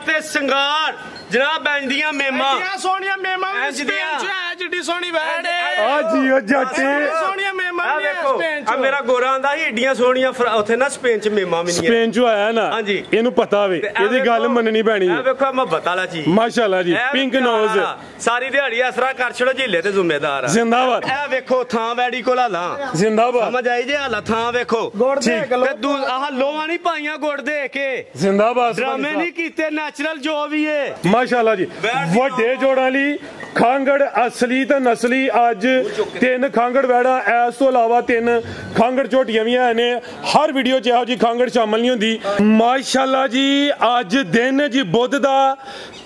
ते संगार जनाब बैंदियां मेमा सोनिया मेमा जिड्डी सोनी बैठ सोनिया मेमा मेरा गोरा आंदा ही एडियां सोनिया उत्थे ना स्पेन च मेमा भी नहीं है स्पेन चो आया ना हां जी इनु पता वे एदी गल मननी पैनी है देखो मोहब्बत वाला चीज माशाल्लाह जी पिंक नोज सारी दिहाड़ी असरा कर छड़ो झीले ते जिम्मेदार जिंदाबाद ए देखो थां वैडी कोल हाला जिंदाबाद समझ आई जे हाला थां देखो गुड़ देख लो ते आह लोवा नहीं पाईयां गुड़ दे के जिंदाबाद ड्रामे नहीं कीते नेचुरल जो भी है माशाल्लाह जी ਵੱਡੇ ਜੋੜਾਂ ਲਈ ਖਾਂਗੜ ਅਸਲੀ ਤੇ ਨਸਲੀ ਅੱਜ 3 ਖਾਂਗੜ ਵੈੜਾ ਇਸ ਤੋਂ ਇਲਾਵਾ 3 ਖਾਂਗੜ ਝੋਟੀਆਂ ਵੀ ਆਏ ਨੇ ਹਰ ਵੀਡੀਓ 'ਚ ਇਹੋ ਜੀ ਖਾਂਗੜ ਸ਼ਾਮਲ ਨਹੀਂ ਹੁੰਦੀ ਮਾਸ਼ਾਅੱਲਾ ਜੀ ਅੱਜ ਦਿਨ ਜੀ ਬੁੱਧ ਦਾ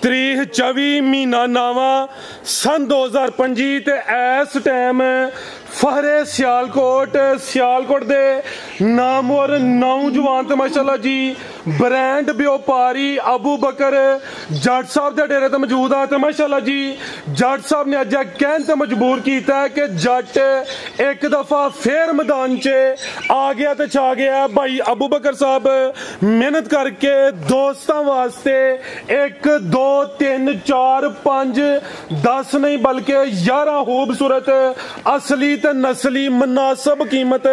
ਤਰੀਕ 24 ਮਹੀਨਾ ਨਾਵਾਂ ਸਨ 2025 ਤੇ ਇਸ ਟਾਈਮ ਫਹਰੇ ਸਿਆਲਕੋਟ ਦੇ ਨਾਮਵਰ ਨੌਜਵਾਨ ਤੇ ਮਾਸ਼ਾਅੱਲਾ ਜੀ ਬ੍ਰਾਂਡ ਵਪਾਰੀ ਅਬੂ ਬਕਰ ਜੱਟ ਸਾਹਿਬ ਦੇ ਡੇਰੇ ਤੇ ਮੌਜੂਦ ਆ ਤੇ ਮਾਸ਼ਾਅੱਲਾ ਜੀ ਜੱਟ ਸਾਹਿਬ ਨੇ ਅੱਜ ਕਹਿਣ ਤੇ ਮਜਬੂਰ ਕੀਤਾ ਹੈ ਕਿ ਜੱਟ ਇੱਕ ਦਫਾ ਫੇਰ ਮੈਦਾਨ 'ਚ ਆ ਗਿਆ ਤੇ ਛਾ ਗਿਆ ਭਾਈ ਅਬੂ ਬਕਰ ਸਾਹਿਬ ਮਿਹਨਤ ਕਰਕੇ ਦੋਸਤਾਂ ਵਾਸਤੇ 1 2 3 4 5 10 नहीं बल्कि 11 खूबसूरत असली ते नस्ली मुनासिब कीमत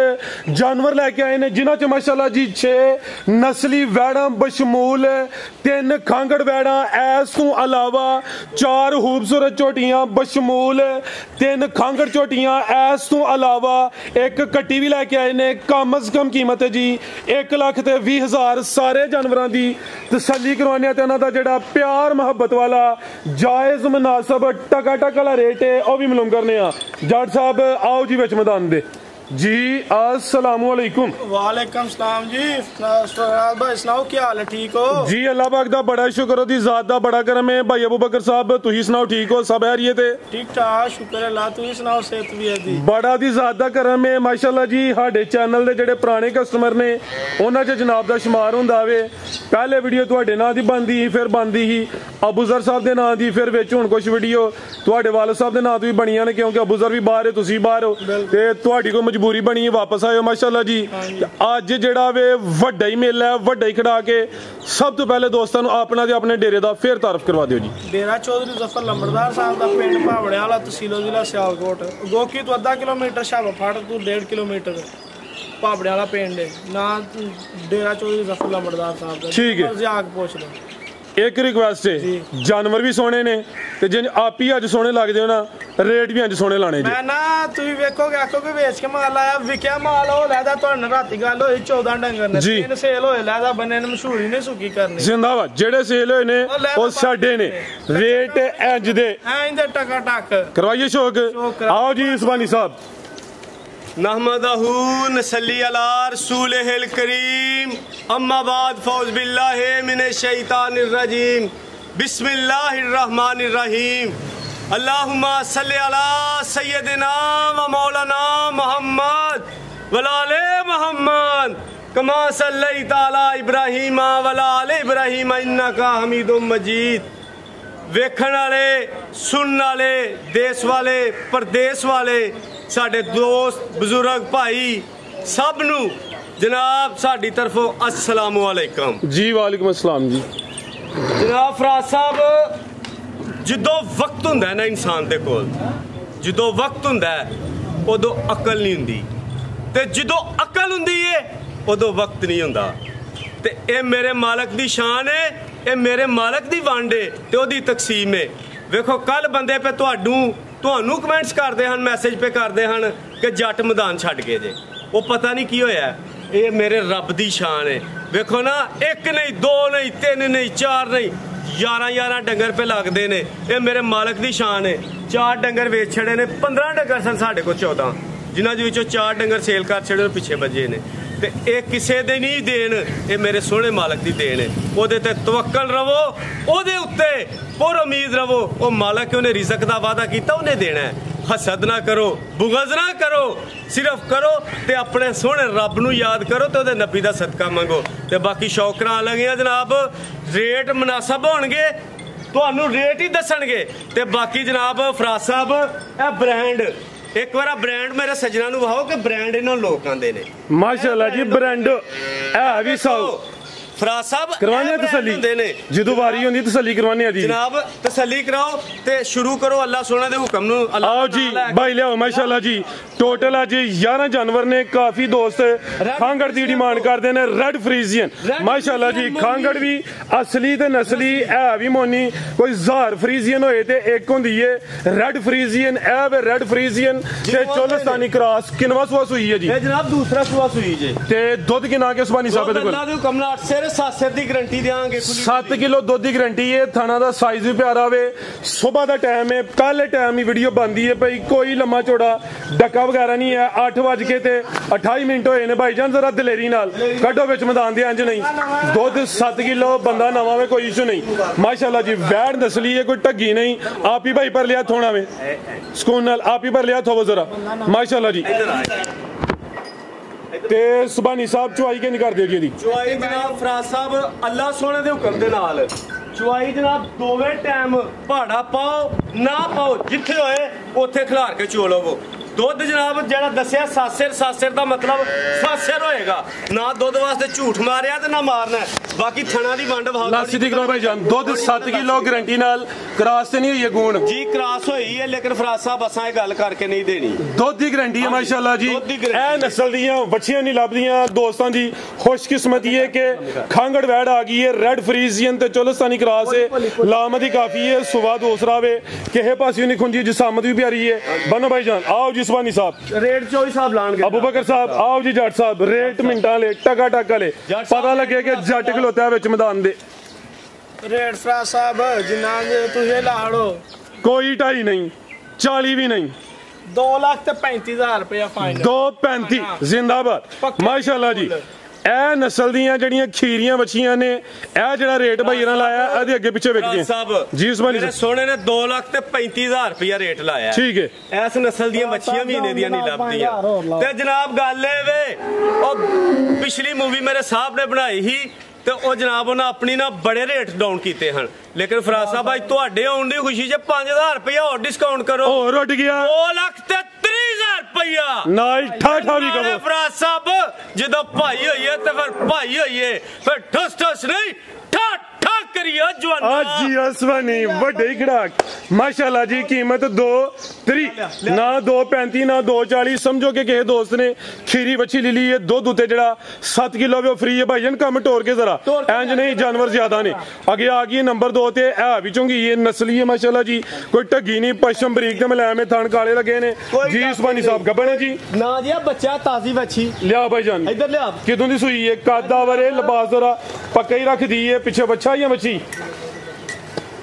जानवर लैके आए ने जिन्हां च माशाअल्लाह जी 6 नस्ली वैड़ा बशमूल 3 खांगड़ वैड़ा ऐस तो अलावा 4 खूबसूरत झोटियां बशमूल 3 खांगड़ झोटियां ऐस तो अलावा एक कट्टी भी लैके आए ने कम अज कम कीमत है जी 1,20,000 सारे जानवरां दी तसल्ली करवाने ते उन्हां दा जेड़ा प्यार मुहब्बत वाला जायज मुनासिब टका वाला रेट है वह भी मालूम करने जट साहब आओ जी विच मैदान दे जी अस्सलामु अलैकुम वालेकुम सलाम जी भाई सुनाओ क्या हाल है ठीक हो जी अल्लाह पाक दा बड़ा शुक्र ओदी जात दा बड़ा करम है भाई अबू बकर साहब तुही सुनाओ ठीक हो सब हैरियत है ठीक ठाक शुक्र है अल्लाह तुही सुनाओ सेहत भी है दी बड़ा दी जात दा करम है माशाअल्लाह जी साडे चैनल दे जेडे पुराने कस्टमर ने उन्हां च जनाब दा शुमार हुंदा वे पहले वीडियो तुहाडे नां दी बनदी ही फिर बनदी ही अबूजर साहब दे नां दी फिर विच हुण कुछ वीडियो तुहाडे वालिद साहब दे नां तो भी बणियां ने क्योंकि अबूजर भी बाहर है तुसी बाहर हो ते तुहाडी कोई मजबूरी बनी वापस आयो माशाअल्लाह जी अज जेड़ा वे वड्डा ही मेला है वड्डा ही खड़ा के सब तो पहले दोस्तों अपना ते अपने डेरे दा फिर तारफ करवा दियो जी डेरा चौधरी जफर लंबरदार साहब दा पिंड भावड़े वाला तहसील जिला सियालकोट गोकी तो आधा किलोमीटर शाबा फाटक तो 1.5 किलोमीटर भावड़े वाला पिंड है ना डेरा चौधरी जफर लंबरदार साहब दा ठीक है आके पूछ लो एक रिक्वेस्ट है जानवर भी सोने ने ते जे आप ही अज सोने लगदे हो ना रेट भी अज सोने लाने जी मैं ना तुसी वेखोगे आखोगे बेच के माल आया विकिया माल हो लैदा तुहाडे राती गल होई 14 डंगर ने 3 सेल होए लैदा बन्ने ने मशहूरी ने सुकी करनी जिंदाबाद जेड़े सेल होए ने ओ साडे ने रेट इंज दे टका टक करवाइए शौक आओ जी इस्मानी साहब नहमदहू नसल्ली अला रसूलिहिल करीम अम्मा बाद फौज बिल्लाहि मिनश शैतानिर रजीम बिस्मिल्लाहिर रहमानिर रहीम अल्लाहुम्मा सल्लि अला सय्यदिना व मौलाना मुहम्मद व आले मुहम्मद कमा सल्लैता अला इब्राहीम व आले इब्राहीम इन्नका हमीदुम मजीद वेखण वाले सुनने वाले देश वाले परदेश वाले साडे दोस्त बुजुर्ग भाई सब नू जनाब साडी तरफों अस्सलाम वालेकुम जी वालेकुम अस्सलाम जी जनाब फराज साहब जिदों वक्त हुंदा है ना इंसान दे कोल जिदों वक्त हुंदा है उदों अकल नहीं हुंदी ते जिदों अकल हुंदी है उदों वक्त नहीं हुंदा ते ए मेरे मालक दी शान है ए मेरे मालक दी वंड है ते ओदी तकसीम है वेखो कल बंदे पे ਤੁਹਾਨੂੰ ਕਮੈਂਟਸ ਕਰਦੇ ਹਨ ਮੈਸੇਜ पे ਕਰਦੇ ਹਨ ਕਿ ਜੱਟ ਮੈਦਾਨ ਛੱਡ ਗਏ ਜੇ ਉਹ ਪਤਾ ਨਹੀਂ ਕੀ ਹੋਇਆ ਇਹ ਮੇਰੇ ਰੱਬ ਦੀ ਸ਼ਾਨ ਹੈ ਵੇਖੋ ਨਾ ਇੱਕ ਨਹੀਂ ਦੋ ਨਹੀਂ ਤਿੰਨ ਨਹੀਂ ਚਾਰ ਨਹੀਂ 11 ਡੰਗਰ पे ਲੱਗਦੇ ਨੇ ਇਹ ਮੇਰੇ ਮਾਲਕ ਦੀ ਸ਼ਾਨ ਹੈ 4 ਡੰਗਰ ਵੇਚ ਛੜੇ ਨੇ 15 ਡੰਗਰ ਸਨ ਸਾਡੇ ਕੋਲ 14 ਜਿਨ੍ਹਾਂ ਦੇ ਵਿੱਚੋਂ 4 ਡੰਗਰ ਸੇਲ ਕਰ ਛੜੇ ਪਿੱਛੇ ਵੱਜੇ ਨੇ ਤੇ ਇਹ ਕਿਸੇ ਦੇ ਨਹੀਂ ਦੇਣ ਇਹ ਮੇਰੇ ਸੋਹਣੇ ਮਾਲਕ ਦੀ ਦੇਣ ਹੈ ਉਹਦੇ ਤੇ ਤਵੱਕਲ ਰਵੋ ਉਹਦੇ ਉੱਤੇ ਪੁਰ ਉਮੀਦ ਰਵੋ ਉਹ ਮਾਲਕ ਉਹਨੇ ਰਿਜ਼ਕ ਦਾ ਵਾਅਦਾ ਕੀਤਾ ਉਹਨੇ ਦੇਣਾ ਹਸਦ ਨਾ ਕਰੋ ਬੁਗਜ਼ ਨਾ ਕਰੋ ਸਿਰਫ ਕਰੋ ਤੇ ਆਪਣੇ ਸੋਹਣੇ ਰੱਬ ਨੂੰ ਯਾਦ ਕਰੋ ਤੇ ਉਹਦੇ ਨਬੀ ਦਾ ਸਦਕਾ ਮੰਗੋ ਤੇ ਬਾਕੀ ਸ਼ੌਕ ਕਰਾਉਣ ਲੱਗੇ ਆ ਜਨਾਬ ਰੇਟ ਮੁਨਾਸਬ ਹੋਣਗੇ ਤੁਹਾਨੂੰ ਰੇਟ ਹੀ ਦੱਸਣਗੇ ਤੇ ਬਾਕੀ ਜਨਾਬ ਫਰਾਜ਼ ਸਾਹਿਬ ਇਹ ਬ੍ਰਾਂਡ एक बार ब्रांड मेरे सजना नु वहाओ कि ब्रांड इन्हों लोग आंदे ने माशाल्लाह जी ब्रांड है भी सौ फराज साहब करवाने तसल्ली ਜਦੋਂ ਵਾਰੀ ਹੁੰਦੀ ਤਸੱਲੀ ਕਰਵਾने ਦੀ जनाब तसल्ली कराओ ਤੇ ਸ਼ੁਰੂ ਕਰੋ ਅੱਲਾਹ ਸੋਹਣੇ ਦੇ ਹੁਕਮ ਨੂੰ आओ जी भाई लियाओ माशाल्लाह जी टोटल अज 11 जानवर ने काफी दोस्त खांगड़ की डिमांड करते हैं रेड फ्रीजियन माशाल्लाह जी खांगड़ भी असली ते नस्ली है भी मोनी कोई 1000 फ्रीजियन होए ते एक होंदी है रेड फ्रीजियन है वे रेड फ्रीजियन ते चोलस्तानी क्रॉस किनवा सुआ सुई है जी ਇਹ जनाब दूसरा सुआ सुई जी ते दुध किना के सुबानी साहब दे कोल ਅੱਲਾਹ ਦੇ ਹੁਕਮ ਨਾਲ 8 ਸਿਰ 7 ਸਿਰ ਦੀ ਗਾਰੰਟੀ ਦੇਾਂਗੇ 7 किलो दुध की गारंटी है थाना का साइज भी प्यारा वे सुबह का टाइम है कल टाइम ही वीडियो बनती है भाई कोई लम्मा चौड़ा डक्का वगैरह नहीं है 8:28 होए ने भाईजान जरा दलेरी नाल कड्डो विच मैदान दे इंज नहीं दुध 7 किलो बंदा नवा वे कोई इशू नहीं माशाल्लाह जी वैड़ नस्ली है कोई ढगी नहीं आप ही भाई पर लिया थोड़ा वे सुकून नाल आप ही पर लिया थोवो जरा माशाल्लाह जी ਤੇ ਸੁਬਾਨੀ ਸਾਹਿਬ ਚੁਆਈ ਕੇ ਨਹੀਂ ਕਰਦੇ ਜੀ ਇਹਦੀ ਚੁਆਈ ਜਨਾਬ ਫਰਾਜ਼ ਸਾਹਿਬ ਅੱਲਾਹ ਸੋਹਣੇ ਦੇ ਹੁਕਮ ਦੇ ਨਾਲ ਚੁਆਈ ਜਨਾਬ ਦੋਵੇਂ ਟਾਈਮ ਪਹਾੜਾ ਪਾਓ ਨਾ ਪਾਓ ਜਿੱਥੇ ਹੋਏ ਉੱਥੇ ਖਿਲਾਰ ਕੇ ਚੋ ਲਵੋ ਦੁੱਧ ਜਨਾਬ ਜਿਹੜਾ ਦੱਸਿਆ 7 ਸਿਰ ਦਾ ਮਤਲਬ 7 ਸਿਰ ਹੋਏਗਾ ਨਾ ਦੁੱਧ ਵਾਸਤੇ ਝੂਠ ਮਾਰਿਆ ਤੇ ਨਾ ਮਾਰਨਾ ਬਾਕੀ ਥਣਾ ਦੀ ਵੰਡ ਵਹਾ ਲਾਸੀ ਦੀ ਕਰੋ ਭਾਈ ਜਾਨ ਦੁੱਧ 7 ਕਿਲੋ ਗਾਰੰਟੀ ਨਾਲ ਕ੍ਰਾਸ ਤੇ ਨਹੀਂ ਹੋਈ ਹੈ ਗੂਣ ਜੀ ਕ੍ਰਾਸ ਹੋਈ ਹੈ ਲੇਕਿਨ ਫਰਾਜ਼ ਸਾਹਿਬ ਅਸਾਂ ਇਹ ਗੱਲ ਕਰਕੇ ਨਹੀਂ ਦੇਣੀ ਦੁੱਧ ਦੀ ਗਾਰੰਟੀ ਹੈ ਮਾਸ਼ਾਅੱਲਾ ਜੀ ਇਹ ਨਸਲ ਦੀਆਂ ਵੱਛੀਆਂ ਨਹੀਂ ਲੱਭਦੀਆਂ ਦੋਸਤਾਂ ਦੀ ਖੁਸ਼ਕਿਸਮਤੀ ਹੈ ਕਿ ਖਾਂਗੜ ਵੈੜ ਆ ਗਈ ਹੈ ਰੈਡ ਫਰੀਜ਼ੀਅਨ ਤੇ ਚੋਲਸਤਾਨੀ ਕ੍ਰਾਸ ਹੈ ਲਾਮਦੀ ਕਾਫੀ ਹੈ ਸੁਵਾ ਦੂਸਰਾ ਵੇ ਕਿਸੇ ਪਾਸੇ ਨਹੀਂ ਖੁੰਜੀ ਜਿਸਾਮਤ ਵੀ ਪਿਆਰੀ ਹੈ ਬਨੋ ਭਾਈ ਜਾਨ ਆਓ ਜੀ सुबानी साहब रेट 24 साहब लान अबू बकर साहब आओ जी जट साहब रेट मिनटा ले टका टका ले पता लगे कि जट खलोता है मैदान दे रेट फराज साहब जिन्ना तुझे लाड़ो कोई 2.5 नहीं 40 भी नहीं 2,35,000 रुपया फाइनल 2.35 जिंदाबाद माशाल्लाह जी ਇਹ ਨਸਲ ਦੀਆਂ ਜਿਹੜੀਆਂ ਖੀਰੀਆਂ ਬੱਚੀਆਂ ਨੇ ਇਹ ਜਿਹੜਾ ਰੇਟ ਭਾਈ ਇਹਨਾਂ ਲਾਇਆ ਇਹਦੇ ਅੱਗੇ ਪਿੱਛੇ ਵਿਕਦੀਆਂ ਜੀ ਉਸਮਾਨੀ ਮੇਰੇ ਸੋਹਣੇ ਨੇ 2,35,000 ਰੁਪਇਆ ਰੇਟ ਲਾਇਆ ਠੀਕ ਹੈ ਇਸ ਨਸਲ ਦੀਆਂ ਬੱਚੀਆਂ ਮਹੀਨੇ ਦੀਆਂ ਨਹੀਂ ਲੱਭਦੀਆਂ ਤੇ ਜਨਾਬ ਗੱਲ ਇਹ ਵੇ ਉਹ ਪਿਛਲੀ ਮੂਵੀ ਮੇਰੇ ਸਾਹਿਬ ਨੇ ਬਣਾਈ ਸੀ ਤੇ ਉਹ ਜਨਾਬ ਉਹਨਾਂ ਆਪਣੀ ਨਾ ਬੜੇ ਰੇਟ ਡਾਊਨ ਕੀਤੇ ਹਨ ਲੇਕਿਨ ਫਰਾਜ਼ ਸਾਹਿਬ ਅੱਜ ਤੁਹਾਡੇ ਆਉਣ ਦੀ ਖੁਸ਼ੀ 'ਚ 5,000 ਰੁਪਇਆ ਹੋਰ ਡਿਸਕਾਊਂਟ ਕਰੋ ਹੋਰ ਉੱਡ ਗਿਆ 2,30,000 ਰੁਪਇਆ ਨਾਲ ਠਾਠਾ ਵੀ ਕਰੋ ਫਰਾਜ਼ ਸਾਹਿਬ ਜਦੋਂ ਭਾਈ ਹੋਈਏ ਤੇ ਫਿਰ ਭਾਈ ਹੋਈਏ ਫਿਰ ਠਸ ਠਸ ਨਹੀਂ ਠਾ ਠਾ ਕਰੀਏ ਜਵਾਨਾ ਜੀ ਅਸਵਾਨੀ ਵੱਡੇ ਖੜਾਕ ਮਾਸ਼ਾਅੱਲਾ ਜੀ ਕੀਮਤ 2.30 ਨਾ 2.35 ਨਾ 2.40 ਸਮਝੋ ਕਿ ਕਿਸੇ ਦੋਸਤ ਨੇ ਖੀਰੀ ਬੱਚੀ ਲੈ ਲਈ ਹੈ ਦੁੱਧ ਉੱਤੇ ਜਿਹੜਾ 7 ਕਿਲੋ ਵੀ ਫ੍ਰੀ ਹੈ ਭਾਈਜਾਨ ਕੰਮ ਟੋਰ ਕੇ ਜ਼ਰਾ ਇੰਜ ਨਹੀਂ ਜਾਨਵਰ ਜ਼ਿਆਦਾ ਨੇ ਅੱਗੇ ਆ ਗਈ ਨੰਬਰ 2 ਤੇ ਇਹ ਵੀ ਚੁੰਗੀ ਇਹ ਨਸਲੀ ਹੈ ਮਾਸ਼ਾਅੱਲਾ ਜੀ ਕੋਈ ਢੱਗੀ ਨਹੀਂ ਪਸ਼ਮ ਬਰੀਕ ਤੇ ਮਲਾਮੇ ਥਣ ਕਾਲੇ ਲੱਗੇ ਨੇ ਜੀ ਉਸਮਾਨੀ ਸਾਹਿਬ ਗੱਬਣ ਜੀ ਨਾ ਜੀ ਬੱਚਾ ਤਾਜ਼ੀ ਬੱਚੀ ਲਿਆ ਭਾਈਜਾਨ ਇੱਧਰ ਲਿਆ ਕਿਦੋਂ ਦੀ ਸੂਈ ਹੈ ਕਾਦਾ ਵਰੇ ਲਿਬਾਸ ਜ਼ਰਾ ਪੱਕਾ ਹੀ ਰੱਖਦੀ ਹੈ ਪਿੱਛੇ ਬੱਚਾ ਜਾਂ ਬੱਚੀ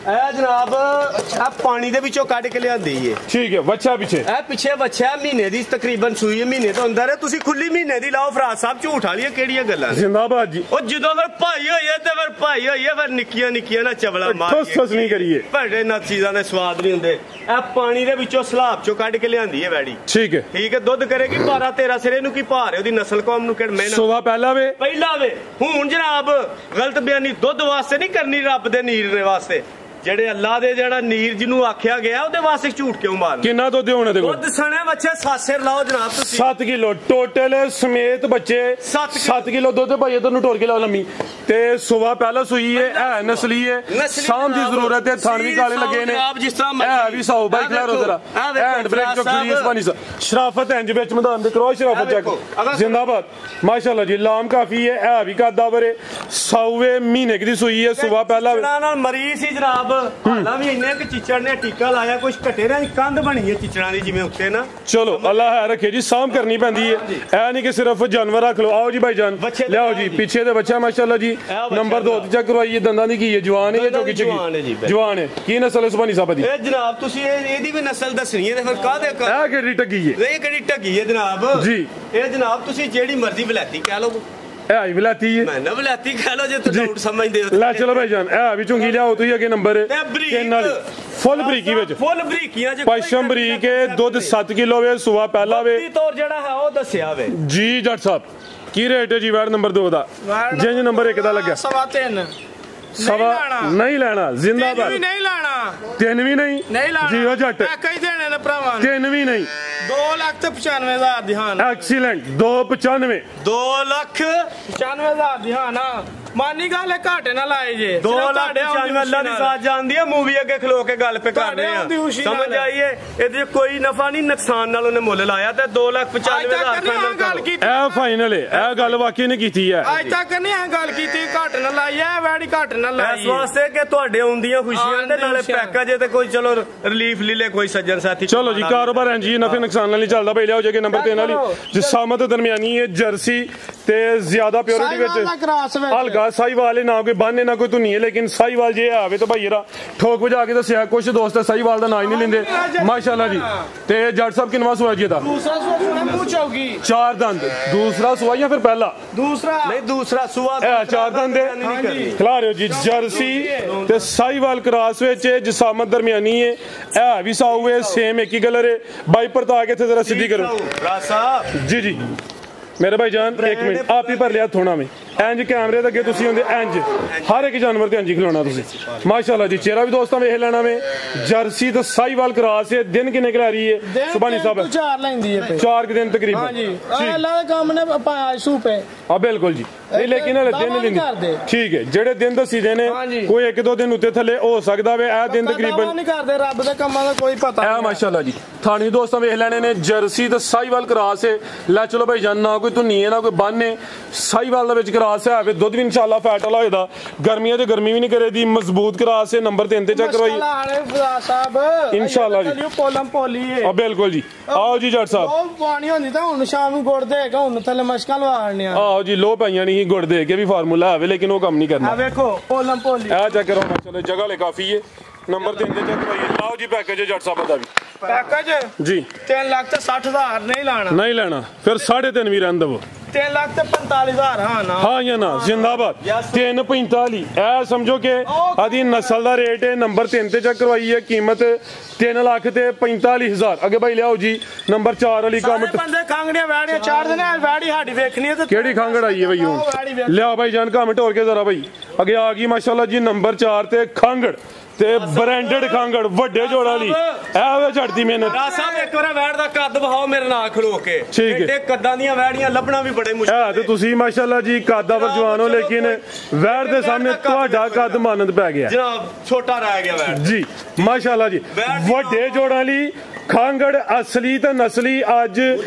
ਇਹ ਜਨਾਬ ਆ ਪਾਣੀ ਦੇ ਵਿੱਚੋਂ ਕੱਢ ਕੇ ਲਿਆਂਦੀ ਏ ਠੀਕ ਹੈ ਬੱਚਾ ਪਿੱਛੇ ਇਹ ਪਿੱਛੇ ਬੱਚਾ ਮਹੀਨੇ ਦੀ ਤਕਰੀਬਨ ਸੂਈ ਹੈ ਮਹੀਨੇ ਤੋਂ ਅੰਦਰ ਹੈ ਤੁਸੀਂ ਖੁੱਲੀ ਮਹੀਨੇ ਦੀ ਲਾਓ ਫਰਾਜ਼ ਸਾਹਿਬ ਝੂਠ ਵਾਲੀਆਂ ਕਿਹੜੀਆਂ ਗੱਲਾਂ ਜ਼ਿੰਦਾਬਾਦ ਜੀ ਉਹ ਜਦੋਂ ਫਿਰ ਭਾਈ ਹੋਈਏ ਤੇ ਫਿਰ ਭਾਈ ਹੋਈਏ ਫਿਰ ਨਿੱਕੀਆਂ ਨਿੱਕੀਆਂ ਨਾ ਚਵਲਾ ਮਾਰ ਕੇ ਨਹੀਂ ਕਰੀਏ ਭੜੇ ਨਾ ਚੀਜ਼ਾਂ ਦੇ ਸਵਾਦ ਨਹੀਂ ਹੁੰਦੇ ਇਹ ਪਾਣੀ ਦੇ ਵਿੱਚੋਂ ਸਲਾਬ ਚੋਂ ਕੱਢ ਕੇ ਲਿਆਂਦੀ ਹੈ ਵੈੜੀ ਠੀਕ ਹੈ ਦੁੱਧ ਕਰੇਗੀ 12-13 ਸਿਰੇ ਨੂੰ ਕੀ ਭਾਰ ਹੈ ਉਹਦੀ ਨਸਲ ਕੌਮ ਨੂੰ ਕਿਹੜਾ ਮਿਹਨਤ ਸੋਵਾ ਪਹਿਲਾ ਵੇ ਹੁਣ ਜਨਾਬ ਗਲਤ ਬਿਆਨੀ ਦੁੱਧ ਵਾਸਤੇ ਨਹੀਂ ਕਰਨੀ ਰੱਬ ਦੇ ਨੀਰ ਦੇ ਵਾਸਤੇ ਜਿਹੜੇ ਅੱਲਾ ਦੇ ਜਿਹੜਾ ਨੀਰ ਜਿਹਨੂੰ ਆਖਿਆ ਗਿਆ ਉਹਦੇ ਵਾਸਤੇ ਝੂਠ ਕਿਉਂ ਮਾਰਨਾ ਕਿੰਨਾ ਦੁੱਧ ਹੋਣਾ ਦੇਖੋ ਦੁੱਧ ਸਣੇ ਬੱਚੇ 7 ਸਿਰ ਲਾਓ ਜਨਾਬ ਤੁਸੀਂ 7 ਕਿਲੋ ਟੋਟਲ ਸਮੇਤ ਬੱਚੇ 7 ਕਿਲੋ ਦੁੱਧ ਭਾਈ ਤੁਹਾਨੂੰ ਟੋਰ ਕੇ ਲਾਓ ਲੰਮੀ ਤੇ ਸੁਬਾ ਪਹਿਲਾ ਸੂਈ ਹੈ ਨਸਲੀ ਹੈ ਸ਼ਾਮ ਦੀ ਜ਼ਰੂਰਤ ਹੈ ਥਣ ਵੀ ਕਾਲੇ ਲੱਗੇ ਨੇ ਜਿਸ ਤਰ੍ਹਾਂ ਇਹ ਵੀ ਸਾਓ ਬਾਈ ਖਲਾਰੋ ਜ਼ਰਾ ਹੈਂਡ ਬ੍ਰੇਕ ਚੋਂ ਖੁੱਲੀ ਇਸਮਾਨੀ ਸਾ ਸ਼ਰਾਫਤ ਇੰਜ ਵਿੱਚ ਮੈਦਾਨ ਦੇ ਕਰੋ ਸ਼ਰਾਫਤ ਚੈੱਕ ਜ਼ਿੰਦਾਬਾਦ ਮਾਸ਼ਾਅੱਲਾ ਜੀ ਲਾਮ ਕਾਫੀ ਹੈ ਇਹ ਵੀ ਕਾਦਾ ਵਰੇ ਸਾਊਵੇ ਮਹੀਨੇ ਦੀ ਸੂਈ ਹੈ ਸੁਬਾ ਪਹਿਲਾ ਨਾਲ ਮਰੀਜ਼ ਸੀ ਜਨਾਬ ਹਾਲਾ ਵੀ ਇੰਨੇ ਕਿ ਚਿਚੜ ਨੇ ਟੀਕਾ ਲਾਇਆ ਕੁਝ ਘਟੇ ਨਾ ਕੰਧ ਬਣੀ ਹੈ ਚਿਚੜਾਂ ਦੀ ਜਿਵੇਂ ਉੱਤੇ ਨਾ ਚਲੋ ਅੱਲਾ ਹੈ ਰੱਖੇ ਜੀ ਸਾਂਭ ਕਰਨੀ ਪੈਂਦੀ ਹੈ ਇਹ ਨਹੀਂ ਕਿ ਸਿਰਫ ਜਾਨਵਰ ਰੱਖ ਲਓ ਆਓ ਜੀ ਭਾਈ ਜਾਨ ਲਿਆਓ ਜੀ ਪਿੱਛੇ ਦੇ ਬੱਚਾ ਮਾਸ਼ਾਅੱਲਾ ਜੀ ਨੰਬਰ 2 ਤੇ ਚੈੱਕ ਕਰਵਾਈਏ ਦੰਦਾਂ ਦੀ ਕੀ ਹੈ ਜਵਾਨ ਹੈ ਜੋ ਕਿ ਜਵਾਨ ਹੈ ਕੀ ਨਸਲ ਉਸਮਾਨੀ ਸਾਹਿਬ ਦੀ ਇਹ ਜਨਾਬ ਤੁਸੀਂ ਇਹਦੀ ਵੀ ਨਸਲ ਦੱਸਣੀ ਹੈ ਤੇ ਫਿਰ ਕਾਹਦੇ ਇਹ ਕਿਹੜੀ ਟੱਗੀ ਹੈ ਇਹ ਕਿਹੜੀ ਟੱਗੀ ਹੈ ਜਨਾਬ ਜੀ ਇਹ ਜਨਾਬ ਤੁਸੀਂ ਜਿਹੜੀ ਮਰਜ਼ੀ ਵਲੈਤੀ ਕਹਿ ਲਓ ਇਹ ਵਲੈਤੀ ਹੈ ਮੈਂ ਨਾ ਵਲੈਤੀ ਕਹਿ ਲਓ ਜੇ ਤੁਸੀਂ ਝੂਠ ਸਮਝਦੇ ਹੋ ਲੈ ਚਲੋ ਭਾਈ ਜਾਨ ਇਹ ਵੀ ਚੁੰਗੀ ਲਿਆਓ ਤੁਸੀਂ ਅੱਗੇ ਨੰਬਰ ਨਾਲ ਫੁੱਲ ਬਰੀਕੀ ਵਿੱਚ ਫੁੱਲ ਬਰੀਕੀਆਂ ਚ ਪਸ਼ਮ ਬਰੀਕ ਹੈ ਦੁੱਧ 7 ਕਿਲੋ ਵੇ ਸੁਬਾ ਪਹਿਲਾ ਵੇ ਤੌਰ ਜਿਹੜਾ ਹੈ ਉਹ ਦੱਸਿਆ ਵੇ ਜੀ ਜੱਟ ਸਾਹਿਬ ਕੀ ਰੇਟ ਹੈ ਜੀ ਵਾਰਡ ਨੰਬਰ 2 ਦਾ ਜਿੰਜ ਨੰਬਰ 1 ਦਾ ਲੱਗਿਆ 3.5 ਸਵਾ ਨਹੀਂ ਲੈਣਾ ਜ਼ਿੰਦਾਬਾਦ ਨਹੀਂ ਲੈਣਾ 3 ਵੀ ਨਹੀਂ ਜੀ ਹੋ ਜੱਟ ਕਈ ਦੇਣੇ ਨੇ ਭਰਾਵਾਂ 3 ਵੀ ਨਹੀਂ 2,95,000 ਦੀ ਹਾਂ ਐਕਸੀਲੈਂਟ 295 2,95,000 ਦੀ ਹਾਂ ਨਾ ਮਾਨੀ ਗੱਲ ਹੈ ਘਾਟੇ ਨਾਲ ਆਏ ਜੇ 2 ਲੱਖ 95 ਅੱਲਾ ਦੀ ਸਾਥ ਜਾਣਦੀ ਹੈ ਮੂਵੀ ਅੱਗੇ ਖਲੋ ਕੇ ਗੱਲ ਪੇ ਕਰ ਰਹੇ ਆ ਸਮਝ ਆਈਏ ਇਹਦੇ ਕੋਈ ਨਫਾ ਨਹੀਂ ਨੁਕਸਾਨ ਨਾਲ ਉਹਨੇ ਮੁੱਲ ਲਾਇਆ ਤੇ 2,95,000 ਫਾਈਨਲ ਗੱਲ ਕੀਤੀ ਇਹ ਫਾਈਨਲ ਹੈ ਇਹ ਗੱਲ ਵਾਕਈ ਨੇ ਕੀਤੀ ਹੈ ਅੱਜ ਤੱਕ ਨਹੀਂ ਇਹ ਗੱਲ ਕੀਤੀ ਘਾਟੇ ਨਾਲ ਲਾਈ ਹੈ ਵੈੜੀ ਘਾਟੇ ਨਾਲ ਲਾਈ ਇਸ ਵਾਸਤੇ ਕਿ ਤੁਹਾਡੇ ਆਉਂਦੀਆਂ ਖੁਸ਼ੀਆਂ ਦੇ ਨਾਲੇ ਪੈਕੇਜ ਤੇ ਕੋਈ ਚਲੋ ਰਿਲੀਫ ਲੈ ਲੈ ਕੋਈ ਸੱਜਣ ਸਾਥੀ ਚਲੋ ਜੀ ਕਾਰੋਬਾਰ ਐਂ ਜੀ ਨਫੇ ਨੁਕਸਾਨ ਨਾਲ ਨਹੀਂ ਚੱਲਦਾ ਬਈ ਲਿਆਓ ਜੇ ਨੰਬਰ 3 ਵਾਲੀ ਜਿਸਾਮਤ ਦਰਮਿਆਨੀ ਹੈ ਜਰਸੀ ਤੇ ਜ਼ਿਆਦਾ ਪਿਓਰਿਟੀ ਵਿੱਚ ਹਲਕਾ ਸਾਈਵਾਲ ਨਾ ਕੋਈ ਬਾਨੇ ਨਾ ਕੋਈ ਧੁਨੀ ਹੈ ਲੇਕਿਨ ਸਾਈਵਾਲ ਜੇ ਆਵੇ ਤਾਂ ਭਾਈ ਇਹਦਾ ਠੋਕ ਵਜਾ ਕੇ ਦੱਸਿਆ ਕੁਝ ਦੋਸਤ ਸਾਈਵਾਲ ਦਾ ਨਾਂ ਹੀ ਨਹੀਂ ਲੈਂਦੇ ਮਾਸ਼ਾਅੱਲਾ ਜੀ ਤੇ ਜੱਟ ਸਾਹਿਬ ਕਿੰਨਵਾ ਸੁਆ ਜੀ ਇਹਦਾ ਦੂਸਰਾ ਸੁਆ ਮੂੰਹ ਚੌਗੀ 4 ਦੰਦ ਦੂਸਰਾ ਸੁਆ ਜਾਂ ਫਿਰ ਪਹਿਲਾ ਦੂਸਰਾ ਨਹੀਂ ਦੂਸਰਾ ਸੁਆ 4 ਦੰਦ ਦੇ ਖਿਲਾ ਰਹੇ ਹੋ ਜੀ ਜਰਸੀ ਤੇ ਸਾਈਵਾਲ ਕਰਾਸ ਵਿੱਚ ਜਿਸਾਮਤ ਦਰਮਿਆਨੀ ਹੈ ਇਹ ਵੀ ਸਾਊ ਹੈ ਸੇਮ ਇੱਕ ਹੀ ਕਲਰ है भाई परता के थे जरा सीधी करो जी जी मेरे भाई जान 1 मिनट आप ही पर लिया थोड़ा में इंज कैमरे दे अगे तुसी होंदे इंज हर एक जानवर ते इंज ही खिलाना तुसी माशाल्लाह जी चेहरा भी दोस्तों वेख लेना में जर्सी तो साहिवाल क्रॉस है दिन किन्ने खिला रही है सुभानी साहब 4 लेंदी है 4 दिन तकरीबन हां जी अल्लाह दे काम ने पाया सूपे हां बिल्कुल जी नहीं लेकिन हले दिन लेंदी ठीक है जेड़े दिन दसी दे ने कोई 1-2 दिन उत्ते थले हो सकदा वे ए दिन तकरीबन नहीं करदे रब दे कामां दा कोई पता नहीं माशाल्लाह जी थानी दोस्तों वेख लेने ने जर्सी तो साहिवाल क्रॉस है ला चलो भाई जान ना कोई धुनी है ना कोई बन है साहिवाल दा विच क्रॉस है फिर दुध भी इंशाल्लाह फैट वाला होएदा गर्मियां ते गर्मी भी नहीं करे दी मजबूत क्रॉस है नंबर 3 ते चेक करवाई साहब इंशाल्लाह जी पोलम पोली है हां बिल्कुल जी आओ जी जट साहब ਉਹ ਪਾਣੀ ਹੁੰਦੀ ਤਾਂ ਹੁਣ ਸ਼ਾਮ ਨੂੰ ਗੁੜ ਦੇਗਾ ਹੁਣ ਥੱਲੇ ਮਸ਼ਕਾਂ ਲਵਾੜਨੇ ਆ ਆਓ ਜੀ ਲੋ ਪਈਆਂ ਨਹੀਂ ਗੁੜ ਦੇ ਕੇ ਵੀ ਫਾਰਮੂਲਾ ਆਵੇ ਲੇਕਿਨ ਉਹ ਕੰਮ ਨਹੀਂ ਕਰਨਾ ਆ ਵੇਖੋ ਪੋਲਮ ਪੋਲੀ ਆ ਚੈੱਕ ਕਰੋ ਮਾਸ਼ਾਅੱਲਾ ਜਗ੍ਹਾ ਲੈ ਕਾਫੀ ਹੈ ਨੰਬਰ 3 ਤੇ ਚੈੱਕ ਕਰਵਾਈਏ ਆਓ ਜੀ ਪੈਕੇਜ ਜੱਟ ਸਾਹਿਬ ਦਾ ਵੀ ਪੈਕੇਜ ਜੀ 3 ਲੱਖ ਤੇ 60,000 ਨਹੀਂ ਲਾਣਾ ਨਹੀਂ ਲੈਣਾ ਫਿਰ 3.5 ਵੀ ਰਹਿਣ ਦਵੋ 3 ਲੱਖ ਤੇ 45,000 ਹਾਂ ਨਾ ਹਾਂ ਜਾਂ ਨਾ जिंदाबाद 345 ਇਹ ਸਮਝੋ ਕਿ ਆਦੀ ਨਸਲ ਦਾ ਰੇਟ ਹੈ ਨੰਬਰ 3 ਤੇ ਚੈੱਕ ਕਰਵਾਈ ਹੈ ਕੀਮਤ 3 ਲੱਖ ਤੇ 45,000 ਅੱਗੇ ਭਾਈ ਲਿਆਓ ਜੀ ਨੰਬਰ 4 ਵਾਲੀ ਕਮੈਂਟ ਬੰਦੇ ਖਾਂਗੜੀਆਂ ਵੈੜੀਆਂ 4 ਦਿਨ ਵੈੜੀ ਸਾਡੀ ਵੇਖਣੀ ਹੈ ਤੇ ਕਿਹੜੀ ਖਾਂਗੜ ਆਈ ਹੈ ਭਾਈ ਹੁਣ ਲਿਆਓ ਭਾਈ ਜਾਨ ਕਮੈਂਟ ਹੋਰ ਕੇ ਜ਼ਰਾ ਭਾਈ ਅੱਗੇ ਆ ਗਈ ਮਾਸ਼ਾਅੱਲਾ ਜੀ ਨੰਬਰ 4 ਤੇ ਖਾਂਗੜ ਤੇ ਬ੍ਰਾਂਡਡ ਖਾਂਗੜ ਵੱਡੇ ਜੋੜਾਂ ਲਈ ਇਹ ਵੇ ਝੜਦੀ ਮਿਹਨਤ ਰਾਜ ਸਾਹਿਬ ਇੱਕ ਵਾਰ ਵੈੜ ਦਾ ਕੱਦ ਵਹਾਓ ਮੇਰੇ ਨਾਲ ਖਲੋ ਕੇ ਐਡੇ ਕੱਦਾਂ ਦੀਆਂ ਵੈੜੀਆਂ ਲੱਭਣਾ ਵੀ ਬੜੇ ਮੁਸ਼ਕਿਲ ਹੈ ਤੇ ਤੁਸੀਂ ਮਾਸ਼ਾਅੱਲਾ ਜੀ ਕੱਦਾਂ ਪਰ ਜਵਾਨ ਹੋ ਲੇਕਿਨ ਵੈੜ ਦੇ ਸਾਹਮਣੇ ਤੁਹਾਡਾ ਕੱਦ ਮਾਨਤ ਪੈ ਗਿਆ ਜਨਾਬ ਛੋਟਾ ਰਹਿ ਗਿਆ ਵੈੜ ਜੀ ਮਾਸ਼ਾਅੱਲਾ ਜੀ ਵੱਡੇ ਜੋੜਾਂ ਲਈ ਖਾਂਗੜ ਅਸਲੀ ਤੇ ਨਸਲੀ ਅੱਜ